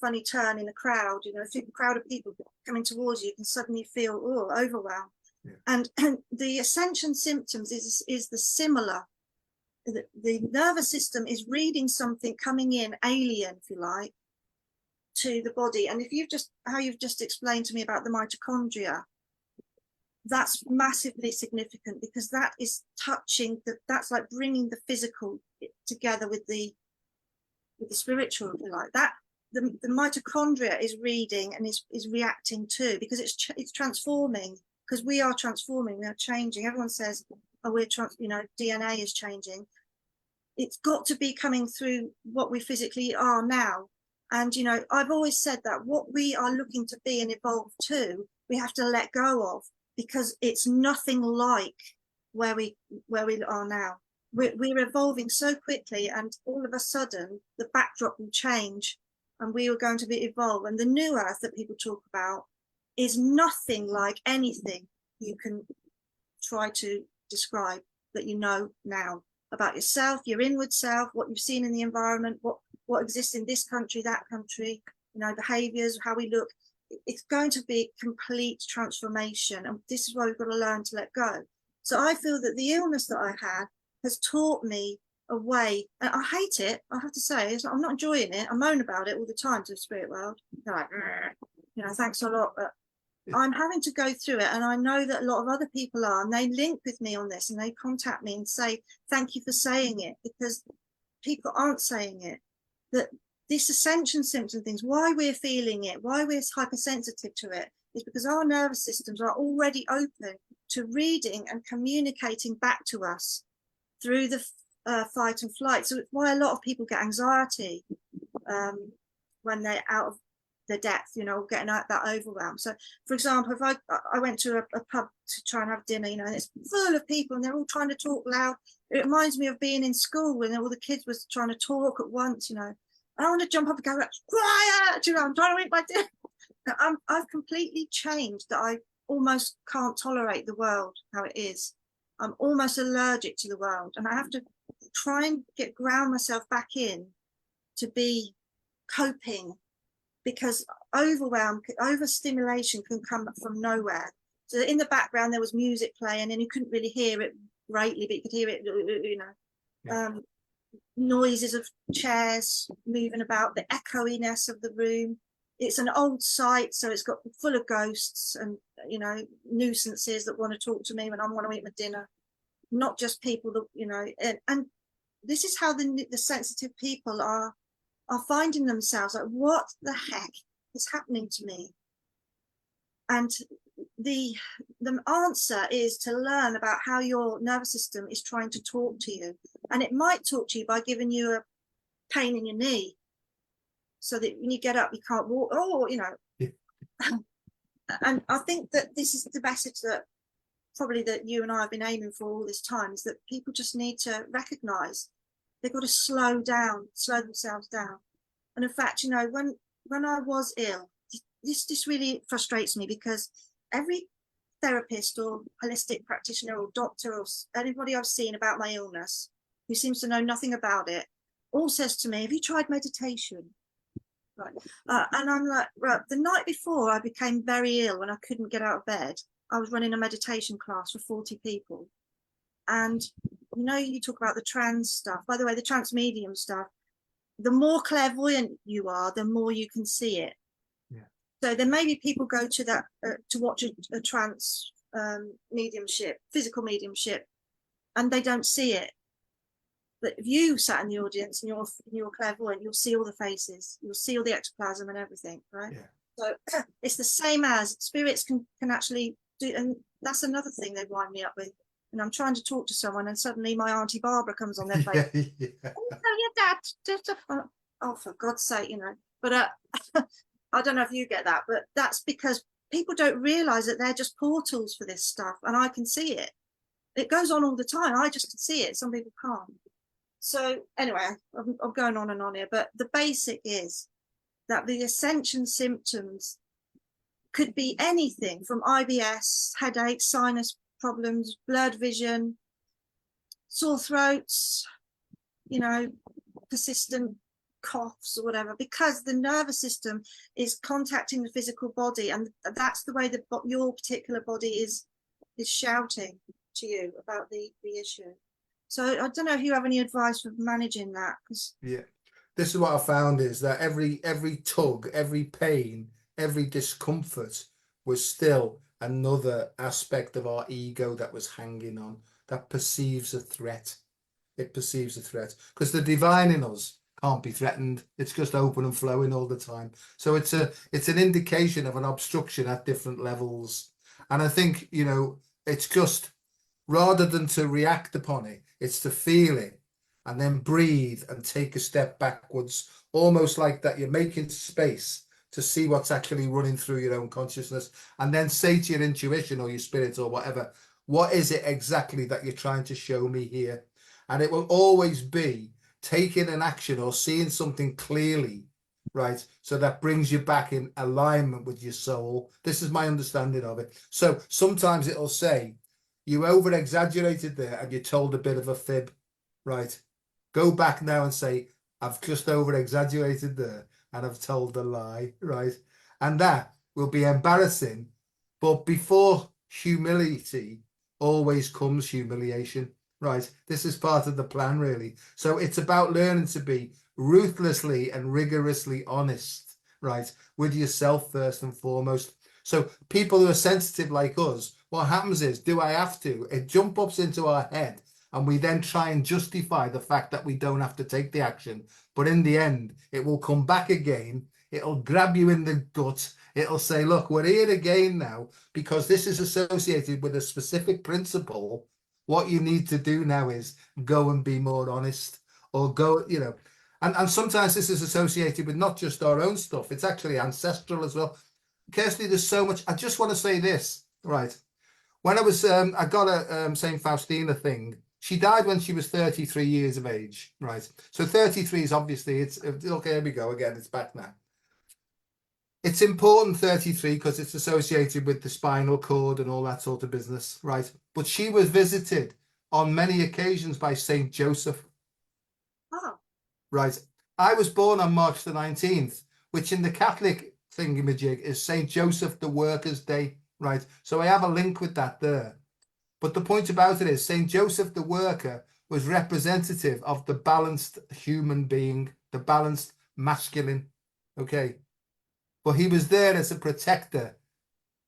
funny turn in a crowd, you know, a crowd of people coming towards you, you can suddenly feel overwhelmed. Yeah. And the ascension symptoms is the similar. The nervous system is reading something coming in, alien, if you like, to the body. And if how you've just explained to me about the mitochondria, that's massively significant, because that is touching, that's like bringing the physical together with the spiritual, if you like. That the mitochondria is reading and is reacting to, because it's transforming, because we are transforming, we are changing. Everyone says, oh, DNA is changing. It's got to be coming through what we physically are now. And, you know, I've always said that what we are looking to be and evolve to, we have to let go of, because it's nothing like where we are now. We're evolving so quickly, and all of a sudden the backdrop will change, and we are going to be evolved. And the new earth that people talk about is nothing like anything you can try to describe that you know now about yourself, your inward self, what you've seen in the environment, what exists in this country, that country, you know, behaviors, how we look. It's going to be complete transformation, and this is why we've got to learn to let go. So I feel that the illness that I had has taught me a way, and I hate it, I have to say. I'm not enjoying it. I moan about it all the time to the spirit world. They're like, you know, thanks a lot, but I'm having to go through it, and I know that a lot of other people are, and they link with me on this, and they contact me and say, thank you for saying it, because people aren't saying it. That this ascension symptom things, why we're feeling it, why we're hypersensitive to it, is because our nervous systems are already open to reading and communicating back to us through the fight and flight. So it's why a lot of people get anxiety when they're out of the depth, you know, getting out that overwhelm. So, for example, if I went to a pub to try and have dinner, you know, and it's full of people and they're all trying to talk loud. It reminds me of being in school when all the kids was trying to talk at once, you know. I want to jump up and go, quiet, you know, I'm trying to eat my dinner. I've completely changed, that I almost can't tolerate the world how it is. I'm almost allergic to the world, and I have to try and ground myself back in to be coping, because overstimulation can come from nowhere. So in the background there was music playing, and you couldn't really hear it greatly, but you could hear it, you know. Yeah. Noises of chairs moving about, the echoiness of the room. It's an old site, so it's got full of ghosts and, you know, nuisances that want to talk to me when I want to eat my dinner, not just people that, you know. And this is how the sensitive people are finding themselves, like, what the heck is happening to me? And the answer is to learn about how your nervous system is trying to talk to you. And it might talk to you by giving you a pain in your knee, so that when you get up you can't walk, or, you know. Yeah. And I think that this is the message that probably that you and I have been aiming for all this time, is that people just need to recognize they've got to slow themselves down. And in fact, you know, when I was ill, this really frustrates me, because every therapist or holistic practitioner or doctor or anybody I've seen about my illness who seems to know nothing about it all says to me, have you tried meditation? Right. And I'm like, right, the night before I became very ill and I couldn't get out of bed, I was running a meditation class for 40 people. And, you know, you talk about the trans stuff. By the way, the trans medium stuff, the more clairvoyant you are, the more you can see it. Yeah. So then maybe people go to that to watch a trans mediumship, physical mediumship, and they don't see it. But if you sat in the audience and you're clairvoyant, you'll see all the faces, you'll see all the ectoplasm and everything, right? Yeah. So it's the same as spirits can actually do, and that's another thing they wind me up with. And I'm trying to talk to someone, and suddenly my Auntie Barbara comes on their face. Yeah. Oh, your dad. Oh, for God's sake, you know. But I don't know if you get that, but that's because people don't realise that they're just portals for this stuff, and I can see it. It goes on all the time. I just can see it. Some people can't. So anyway, I'm going on and on here, but the basic is that the ascension symptoms could be anything from IBS, headaches, sinus problems, blurred vision, sore throats, you know, persistent coughs or whatever, because the nervous system is contacting the physical body, and that's the way that your particular body is shouting to you about the issue. So I don't know if you have any advice for managing that, because Yeah, this is what I found is that every tug, every pain, every discomfort was still another aspect of our ego that was hanging on, that perceives a threat. It perceives a threat because the divine in us can't be threatened. It's just open and flowing all the time. So it's an indication of an obstruction at different levels. And I think, you know, it's just rather than to react upon it, it's to feel it and then breathe and take a step backwards, almost like that you're making space to see what's actually running through your own consciousness, and then say to your intuition or your spirit or whatever, what is it exactly that you're trying to show me here? And it will always be taking an action or seeing something clearly, right? So that brings you back in alignment with your soul. This is my understanding of it. So sometimes it'll say, you over exaggerated there and you told a bit of a fib, right? Go back now and say, I've just over exaggerated there and I've told a lie, right? And that will be embarrassing. But before humility always comes humiliation, right? This is part of the plan, really. So it's about learning to be ruthlessly and rigorously honest, right? With yourself first and foremost. So people who are sensitive like us, what happens is, do I have to? It jump ups into our head and we then try and justify the fact that we don't have to take the action. But in the end, it will come back again. It'll grab you in the gut. It'll say, look, we're here again now because this is associated with a specific principle. What you need to do now is go and be more honest, or go, you know, and sometimes this is associated with not just our own stuff, it's actually ancestral as well. Kirsty, there's so much. I just want to say this, right? When I got a St. Faustina thing. She died when she was 33 years of age, right? So 33 is obviously, it's okay, here we go again, it's back now. It's important 33 because it's associated with the spinal cord and all that sort of business, right? But she was visited on many occasions by Saint Joseph. oh, Right. I was born on March the 19th, which in the Catholic thingamajig is Saint Joseph the Worker's Day, right? So I have a link with that there. But the point about it is Saint Joseph the Worker was representative of the balanced human being, the balanced masculine, okay? But he was there as a protector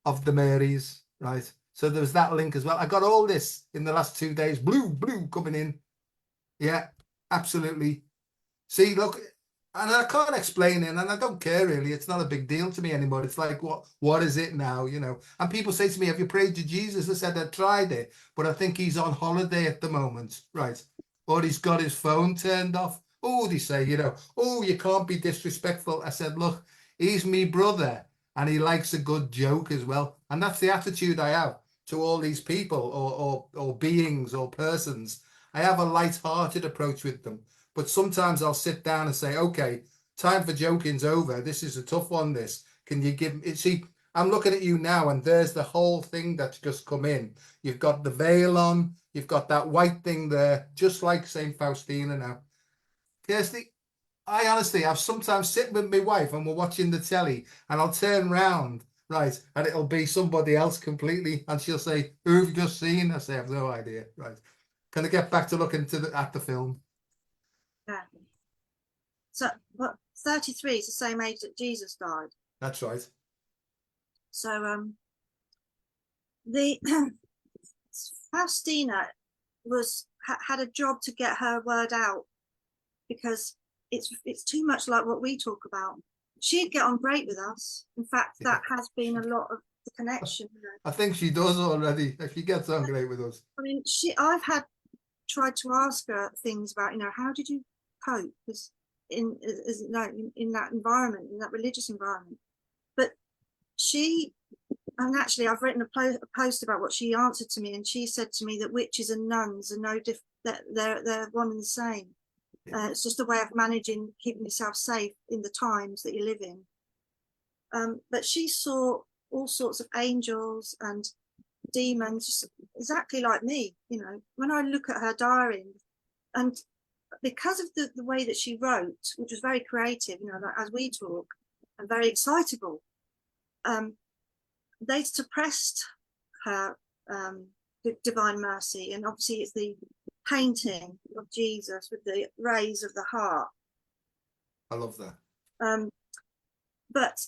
of the Marys, right? So there was that link as well. I got all this in the last 2 days. Blue coming in. Yeah, absolutely. See, look, and I can't explain it, and I don't care really. It's not a big deal to me anymore. It's like, what is it now, you know? And people say to me, have you prayed to Jesus? I said, I tried it, but I think he's on holiday at the moment, right? Or he's got his phone turned off. Oh, they say, you know, oh, you can't be disrespectful. I said, look, he's me brother, and he likes a good joke as well. And that's the attitude I have to all these people or beings or persons. I have a light-hearted approach with them. But sometimes I'll sit down and say, okay, time for joking's over. This is a tough one, this. Can you give me... See, I'm looking at you now and there's the whole thing that's just come in. You've got the veil on. You've got that white thing there, just like St. Faustina now. Kirsty, I honestly, I've sometimes sitting with my wife and we're watching the telly and I'll turn round, right, and it'll be somebody else completely. And she'll say, who have you just seen? I say, I have no idea, right. Can I get back to looking at the film? yeah. So, but 33 is the same age that Jesus died. That's right. So, the Faustina had a job to get her word out, because it's too much like what we talk about. She'd get on great with us. In fact, that has been a lot of the connection. I think she does already. If she gets on great with us. I mean, I've tried to ask her things about, you know, how did you cope in that environment, in that religious environment. But and actually I've written a post about what she answered to me, and she said to me that witches and nuns are no different, that they're one and the same. It's just a way of managing, keeping yourself safe in the times that you live in. But she saw all sorts of angels and demons, exactly like me. You know, when I look at her diary, and because of the way that she wrote, which was very creative, you know, like as we talk, and very excitable, they suppressed her divine mercy. And obviously it's the painting of Jesus with the rays of the heart. I love that. But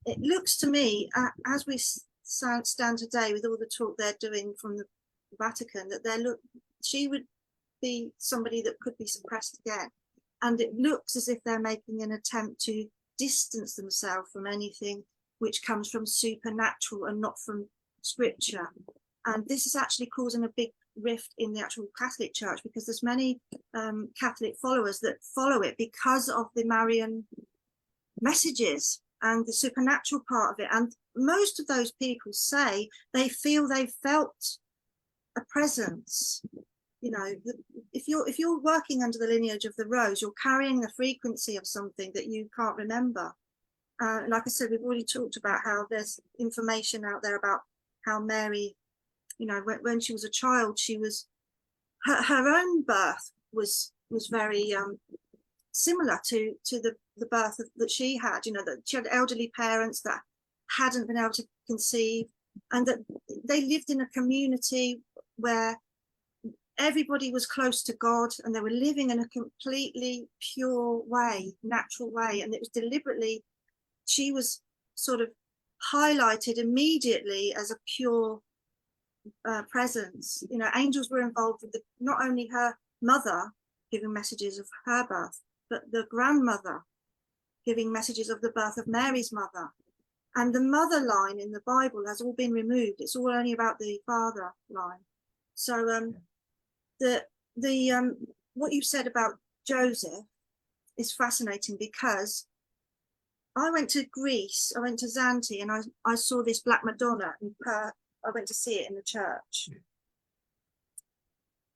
it looks to me, as we stand today, with all the talk they're doing from the Vatican, that she would be somebody that could be suppressed again. And it looks as if they're making an attempt to distance themselves from anything which comes from supernatural and not from scripture. And this is actually causing a big rift in the actual Catholic Church, because there's many Catholic followers that follow it because of the Marian messages and the supernatural part of it. And most of those people say they feel they've felt a presence. You know, if you're working under the lineage of the rose, you're carrying the frequency of something that you can't remember. Like I said, we've already talked about how there's information out there about how Mary, you know, when she was a child, she was her own birth was very similar to the birth that she had. You know, that she had elderly parents that hadn't been able to conceive, and that they lived in a community where everybody was close to God, and they were living in a completely pure way, natural way. And it was deliberately, she was sort of highlighted immediately as a pure presence. You know, angels were involved with not only her mother giving messages of her birth, but the grandmother giving messages of the birth of Mary's mother. And the mother line in the Bible has all been removed. It's all only about the father line. So what you said about Joseph is fascinating, because I went to Greece, I went to Zante, and I saw this Black Madonna I went to see it in the church.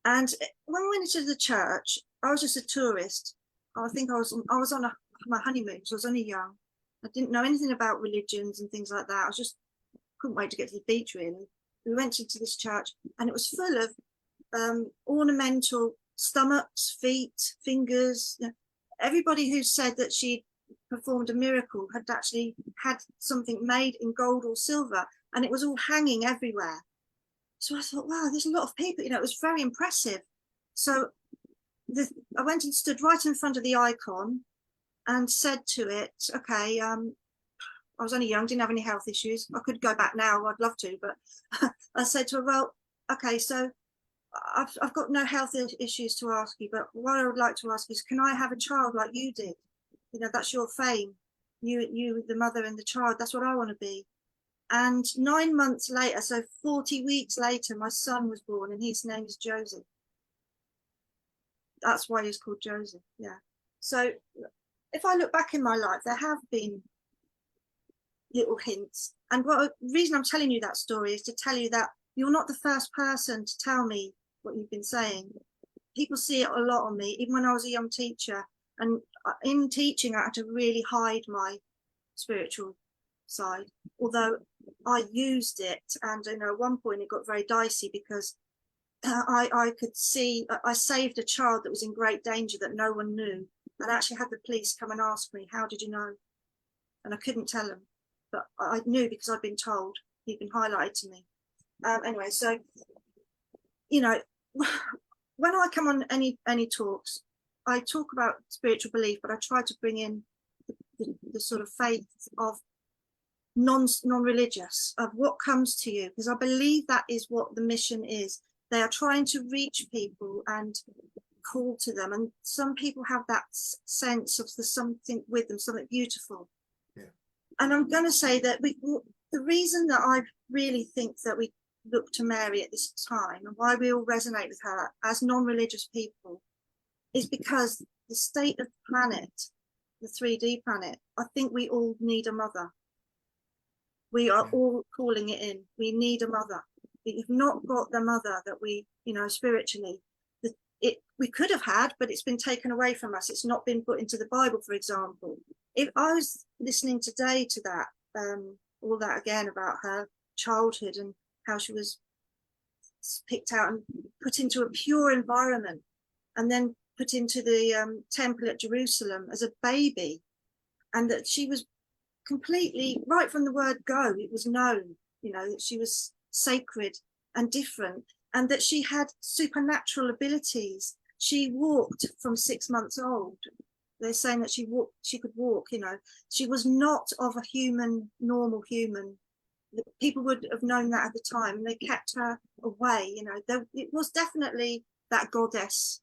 And when we went into the church, I was just a tourist. I think I was on my honeymoon, so I was only young. I didn't know anything about religions and things like that. I just couldn't wait to get to the beach, really. We went into this church, and it was full of ornamental stomachs, feet, fingers. Everybody who said that she performed a miracle had actually had something made in gold or silver, and it was all hanging everywhere. So I thought, wow, there's a lot of people. You know, it was very impressive. So I went and stood right in front of the icon and said to it, okay, I was only young, didn't have any health issues. I could go back now, I'd love to, but I said to her, well, okay, so I've got no health issues to ask you, but what I would like to ask is, can I have a child like you did? You know, that's your fame. You, the mother and the child, that's what I want to be. And 9 months later, so 40 weeks later, my son was born, and his name is Joseph. That's why he's called Joseph, yeah. So if I look back in my life, there have been little hints. And the reason I'm telling you that story is to tell you that you're not the first person to tell me what you've been saying. People see it a lot on me, even when I was a young teacher. And in teaching, I had to really hide my spiritual side, although I used it. And you know, at one point it got very dicey, because I could see, I saved a child that was in great danger that no one knew, and I actually had the police come and ask me, how did you know? And I couldn't tell them, but I knew because I'd been told. He'd been highlighted to me. Anyway, so you know, when I come on any talks, I talk about spiritual belief, but I try to bring in the sort of faith of non-religious, of what comes to you, because I believe that is what the mission is. They are trying to reach people and call to them, and some people have that sense of there's something with them, something beautiful. Yeah. And I'm going to say that the reason that I really think that we look to Mary at this time, and why we all resonate with her as non-religious people, is because the state of the planet, the 3D planet, I think we all need a mother. We are all calling it in. We need a mother. We've not got the mother that we, you know, spiritually. we could have had, but it's been taken away from us. It's not been put into the Bible, for example. If I was listening today to that, all that again about her childhood and how she was picked out and put into a pure environment and then put into the temple at Jerusalem as a baby, and that she was completely, right from the word go, it was known, you know, that she was sacred and different, and that she had supernatural abilities. She walked from 6 months old. They're saying that she could walk, you know. She was not of a human, normal human. People would have known that at the time, and they kept her away, you know. It was definitely that goddess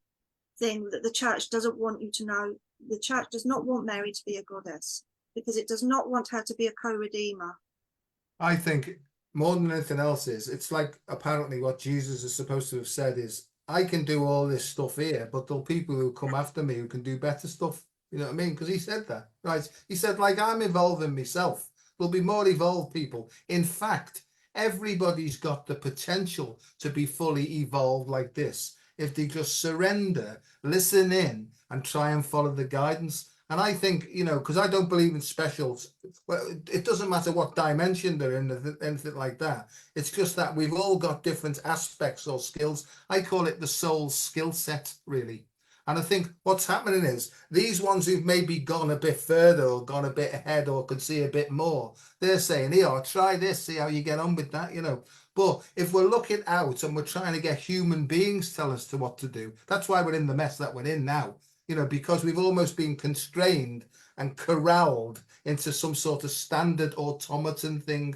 thing that the church doesn't want you to know. The church does not want Mary to be a goddess, because it does not want her to be a co-redeemer. I think more than anything else is, it's like apparently what Jesus is supposed to have said is, I can do all this stuff here, but there'll people who come after me who can do better stuff. You know what I mean? Because he said that, right? He said, like, I'm evolving myself. There'll be more evolved people. In fact, everybody's got the potential to be fully evolved like this if they just surrender, listen in, and try and follow the guidance. And I think, you know, because I don't believe in specials. Well, it doesn't matter what dimension they're in, anything like that. It's just that we've all got different aspects or skills. I call it the soul skill set, really. And I think what's happening is these ones who've maybe gone a bit further or gone a bit ahead or could see a bit more, they're saying, here, try this, see how you get on with that, you know. But if we're looking out and we're trying to get human beings tell us to what to do, that's why we're in the mess that we're in now. You know, because we've almost been constrained and corralled into some sort of standard automaton thing.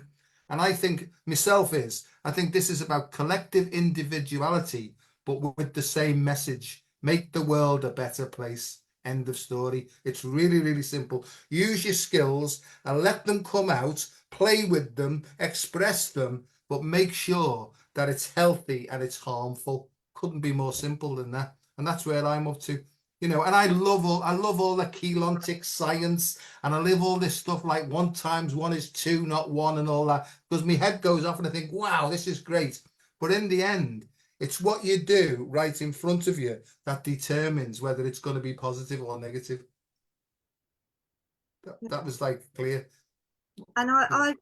And I think I think this is about collective individuality, but with the same message. Make the world a better place. End of story. It's really, really simple. Use your skills and let them come out, play with them, express them, but make sure that it's healthy and it's harmful. Couldn't be more simple than that. And that's where I'm up to. You know, and I love all the Keylontic science, and I live all this stuff like 1 times 1 is 2, not 1, and all that, because my head goes off and I think, wow, this is great. But in the end, it's what you do right in front of you that determines whether it's going to be positive or negative. That was like clear. And I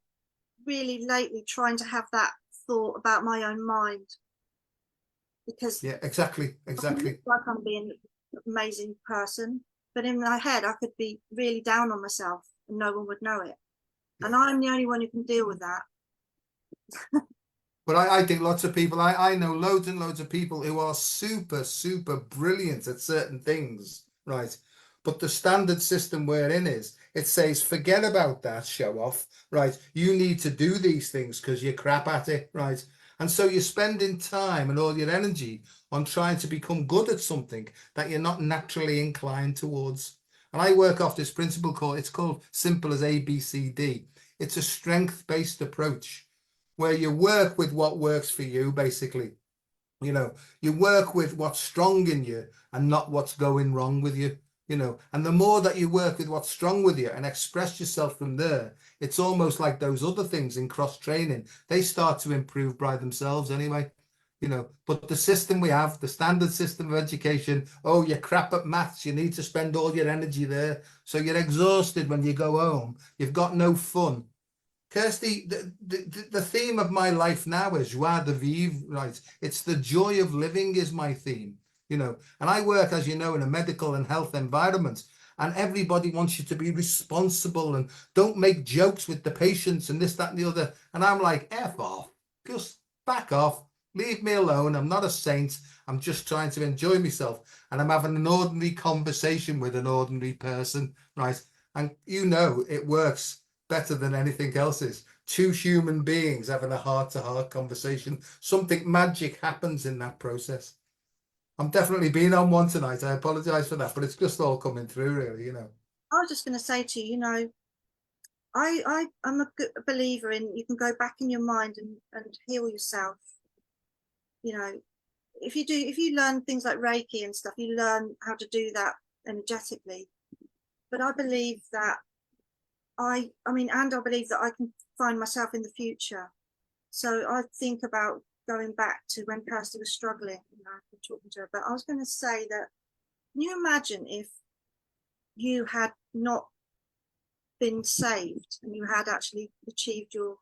really lately trying to have that thought about my own mind, because yeah, exactly. Like I'm being an amazing person, but in my head I could be really down on myself and no one would know it. Yeah. And I'm the only one who can deal with that. But I think lots of people, I know loads and loads of people who are super, super brilliant at certain things, right? But the standard system we're in is, it says, forget about that show off, right? You need to do these things because you're crap at it, right? And so you're spending time and all your energy on trying to become good at something that you're not naturally inclined towards. And I work off this principle it's called simple as ABCD. It's a strength-based approach where you work with what works for you, basically. You know, you work with what's strong in you and not what's going wrong with you, you know. And the more that you work with what's strong with you and express yourself from there, it's almost like those other things in cross training. They start to improve by themselves anyway, you know. But the system we have, the standard system of education, oh, you're crap at maths, you need to spend all your energy there. So you're exhausted when you go home. You've got no fun. Kirsty, the theme of my life now is joie de vivre, right? It's the joy of living is my theme, you know. And I work, as you know, in a medical and health environment, and everybody wants you to be responsible and don't make jokes with the patients and this, that, and the other. And I'm like, F off, just back off, leave me alone. I'm not a saint. I'm just trying to enjoy myself. And I'm having an ordinary conversation with an ordinary person, right? And you know, it works better than anything else is. 2 human beings having a heart-to-heart conversation. Something magic happens in that process. I'm definitely being on one tonight. I apologize for that, but it's just all coming through, really, you know. I was just going to say to you, you know, I'm a good believer in you can go back in your mind and heal yourself. You know, if you learn things like Reiki and stuff, you learn how to do that energetically. But I believe that I believe that I can find myself in the future. So I think about going back to when Kirsty was struggling, you know, I've been talking to her, but I was going to say that, can you imagine if you had not been saved and you had actually achieved your,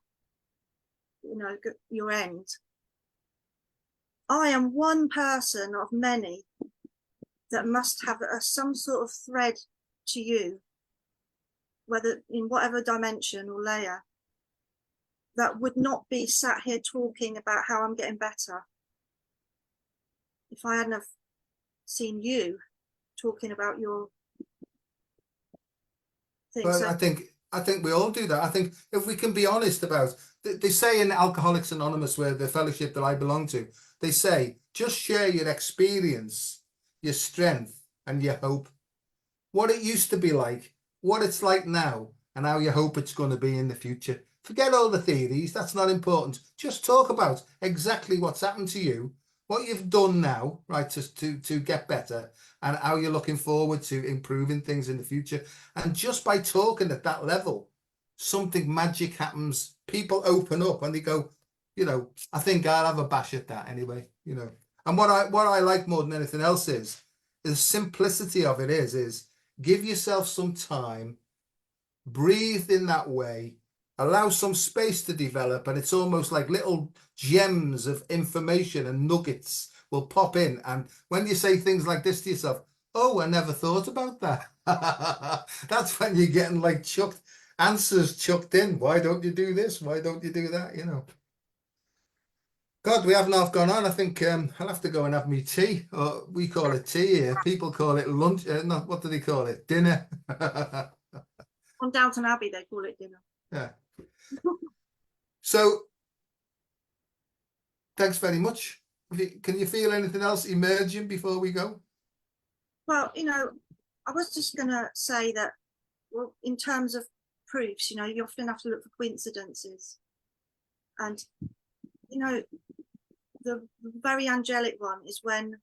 you know, your end? I am one person of many that must have some sort of thread to you, whether in whatever dimension or layer, that would not be sat here talking about how I'm getting better if I hadn't have seen you talking about your thing. But So I think we all do that. I think if we can be honest about, they say in Alcoholics Anonymous, where the fellowship that I belong to, they say just share your experience, your strength, and your hope. What it used to be like, what it's like now, and how you hope it's going to be in the future. Forget all the theories, that's not important. Just talk about exactly what's happened to you, what you've done now, right, to get better, and how you're looking forward to improving things in the future. And just by talking at that level, something magic happens. People open up and they go, you know, I think I'll have a bash at that anyway, you know. And what I like more than anything else is the simplicity of it is give yourself some time, breathe in that way, allow some space to develop, and it's almost like little gems of information and nuggets will pop in. And when you say things like this to yourself, oh, I never thought about that. That's when you're getting like answers chucked in. Why don't you do this? Why don't you do that? You know. God, we haven't half gone on. I think I'll have to go and have me tea. Or we call it tea here. People call it lunch. Not what do they call it? Dinner. on Downton Abbey, they call it dinner. Yeah. So, thanks very much. Can you feel anything else emerging before we go? Well, you know, I was just going to say that, well, in terms of proofs, you know, you often have to look for coincidences. And, you know, the very angelic one is when,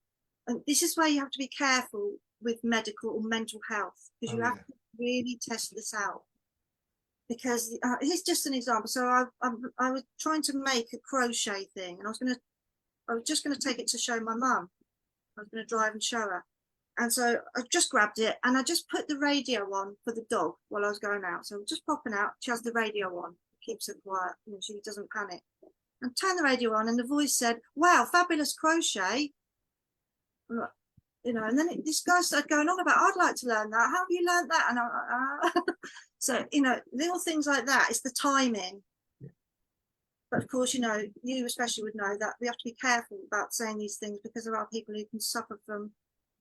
and this is where you have to be careful with medical or mental health, because you have to really test this out. Because here's just an example. So I was trying to make a crochet thing, and I was just going to take it to show my mum. I was going to drive and show her. And so I just grabbed it and I just put the radio on for the dog while I was going out. So I'm just popping out, she has the radio on, keeps her quiet, you know, she doesn't panic. And turn the radio on and the voice said, wow, fabulous crochet. You know, and then this guy started going on about, I'd like to learn that. How have you learned that? And I'm so, you know, little things like that. It's the timing. Yeah. But of course, you know, you especially would know that we have to be careful about saying these things, because there are people who can suffer from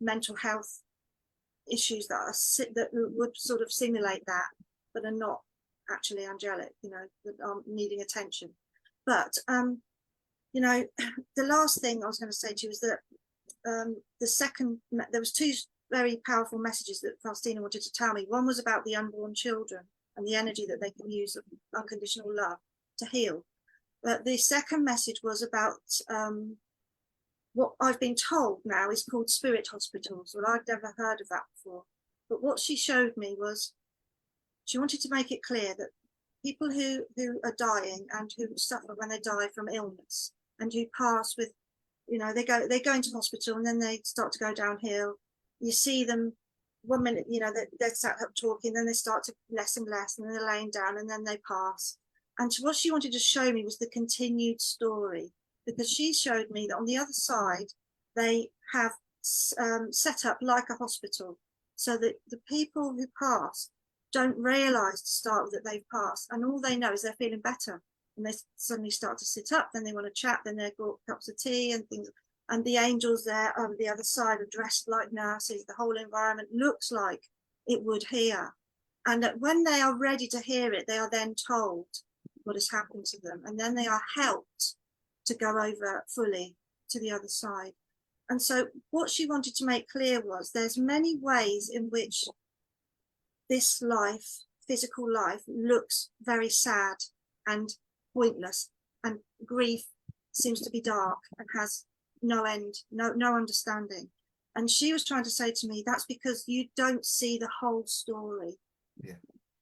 mental health issues that would sort of simulate that, but are not actually angelic, you know, that are needing attention. But, you know, the last thing I was going to say to you is that there was two very powerful messages that Faustina wanted to tell me. One was about the unborn children and the energy that they can use of unconditional love to heal. But the second message was about what I've been told now is called spirit hospitals. Well, I'd never heard of that before. But what she showed me was, she wanted to make it clear that people who are dying and who suffer when they die from illness and who pass with, you know, they go into hospital and then they start to go downhill. You see them 1 minute, you know, they're sat up talking, then they start to less and less, and then they're laying down, and then they pass. And what she wanted to show me was the continued story, because she showed me that on the other side, they have set up like a hospital, so that the people who pass don't realise to start with that they've passed, and all they know is they're feeling better. And they suddenly start to sit up, then they want to chat, then they've got cups of tea and things. And the angels there on the other side are dressed like nurses. The whole environment looks like it would here. And that when they are ready to hear it, they are then told what has happened to them. And then they are helped to go over fully to the other side. And so what she wanted to make clear was there's many ways in which this life, physical life, looks very sad and pointless, and grief seems to be dark and has no end, no understanding. And she was trying to say to me, that's because you don't see the whole story. Yeah.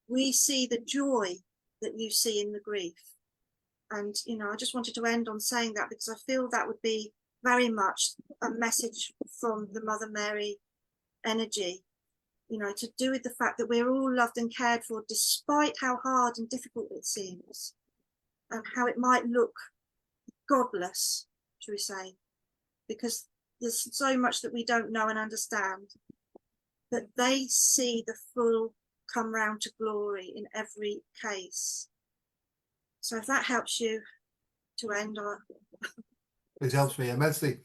We see the joy that you see in the grief, And, you know, I just wanted to end on saying that, because I feel that would be very much a message from the Mother Mary energy, you know, to do with the fact that we're all loved and cared for, despite how hard and difficult it seems, and how it might look godless, shall we say, because there's so much that we don't know and understand. But they see the full come round to glory in every case. So if that helps you to end on. It helps me immensely.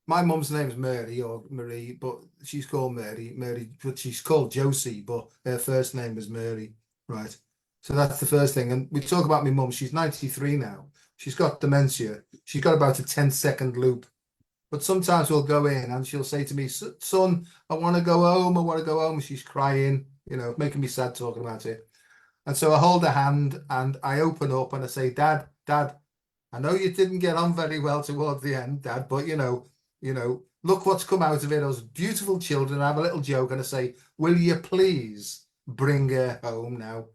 My mum's name's Mary, or Marie, but she's called Mary, but she's called Josie, but her first name is Mary, right? So that's the first thing. And we talk about my mum, she's 93 now. She's got dementia. She's got about a 10-second loop. But sometimes we'll go in and she'll say to me, son, I want to go home. I want to go home. And she's crying, you know, making me sad talking about it. And so I hold her hand and I open up and I say, Dad, I know you didn't get on very well towards the end, Dad, but you know, look what's come out of it. Those beautiful children. I have a little joke and I say, will you please bring her home now?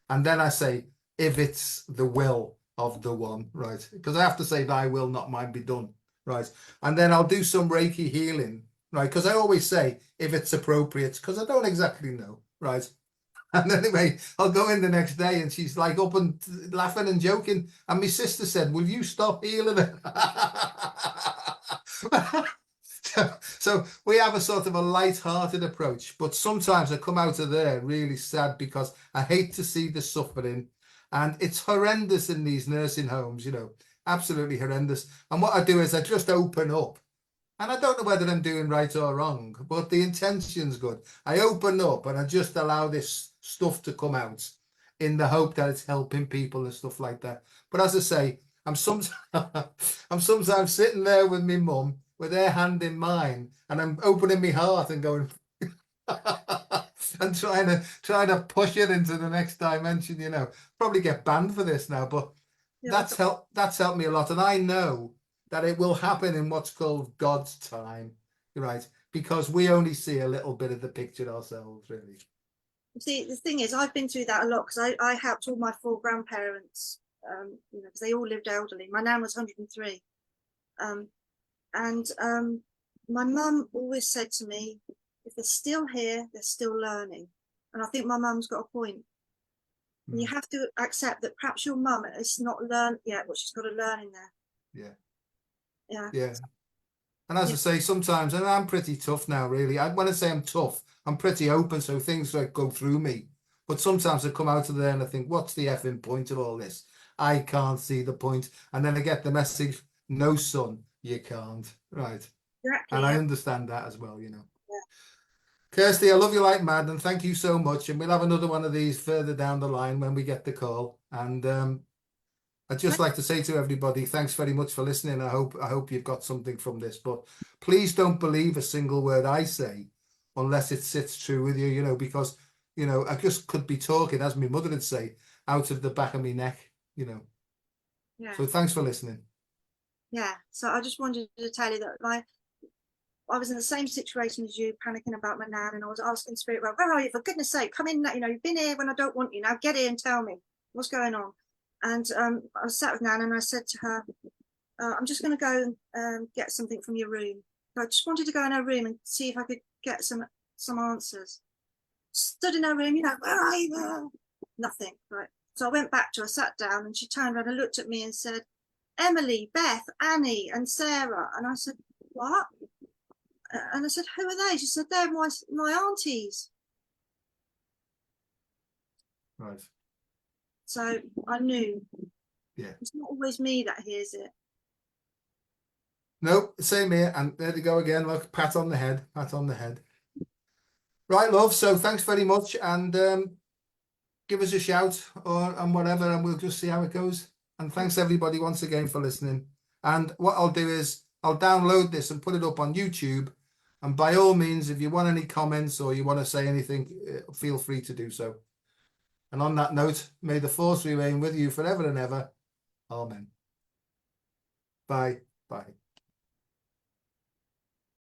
And then I say, if it's the will of the one, right? Because I have to say, thy will, not mine, be done, right? And then I'll do some Reiki healing, right? Because I always say, if it's appropriate, because I don't exactly know, right? And anyway, I'll go in the next day and she's like up and laughing and joking. And my sister said, will you stop healing it? So we have a sort of a light-hearted approach, but sometimes I come out of there really sad because I hate to see the suffering, and it's horrendous in these nursing homes, you know, absolutely horrendous. And what I do is I just open up, and I don't know whether I'm doing right or wrong, but the intention's good. I open up and I just allow this stuff to come out in the hope that it's helping people and stuff like that. But as I say, I'm sometimes sitting there with my mum with her hand in mine, and I'm opening my heart and going and trying to push it into the next dimension, you know. Probably get banned for this now, but Yeah, that's helped me a lot. And I know that it will happen in what's called God's time, right? Because we only see a little bit of the picture ourselves, really. see, the thing is, I've been through that a lot, because I helped all my 4 grandparents, you know, because they all lived elderly. My nan was 103. My mum always said to me, if they're still here, they're still learning. And I think my mum's got a point. And you have to accept that perhaps your mum has not learned yet what she's got to learn in there. Yeah. And as I say, sometimes, and I'm pretty tough now, really. When I say I'm tough, I'm pretty open, so things like go through me. But sometimes I come out of there and I think, what's the effing point of all this? I can't see the point. And then I get the message, no, son, you can't. Right. Exactly. And I understand that as well, you know. Kirsty, I love you like mad, and thank you so much. And we'll have another one of these further down the line when we get the call. And I'd just like to say to everybody, thanks very much for listening. I hope you've got something from this. But please don't believe a single word I say unless it sits true with you, you know, because, you know, I just could be talking, as my mother would say, out of the back of my neck, you know. Yeah. So thanks for listening. Yeah. So I just wanted to tell you that I was in the same situation as you, panicking about my nan, and I was asking Spirit, well, where are you? For goodness sake, come in. You know, you've been here when I don't want you. Now get here and tell me what's going on. And I was sat with Nan, and I said to her, I'm just going to go and get something from your room. I just wanted to go in her room and see if I could get some answers. Stood in her room, you know, where are you? Nothing, right? So I went back to her, sat down, and she turned around and looked at me and said, Emily, Beth, Annie, and Sarah. And I said, what? And I said, who are they? She said, they're my aunties. Right. So I knew. Yeah. It's not always me that hears it. No, same here. And there they go again. Look, pat on the head. Pat on the head. Right, love. So thanks very much. And give us a shout and whatever, and we'll just see how it goes. And thanks everybody once again for listening. And what I'll do is I'll download this and put it up on YouTube. And by all means, if you want any comments or you want to say anything, feel free to do so. And on that note, may the force remain with you forever and ever. Amen. Bye. Bye.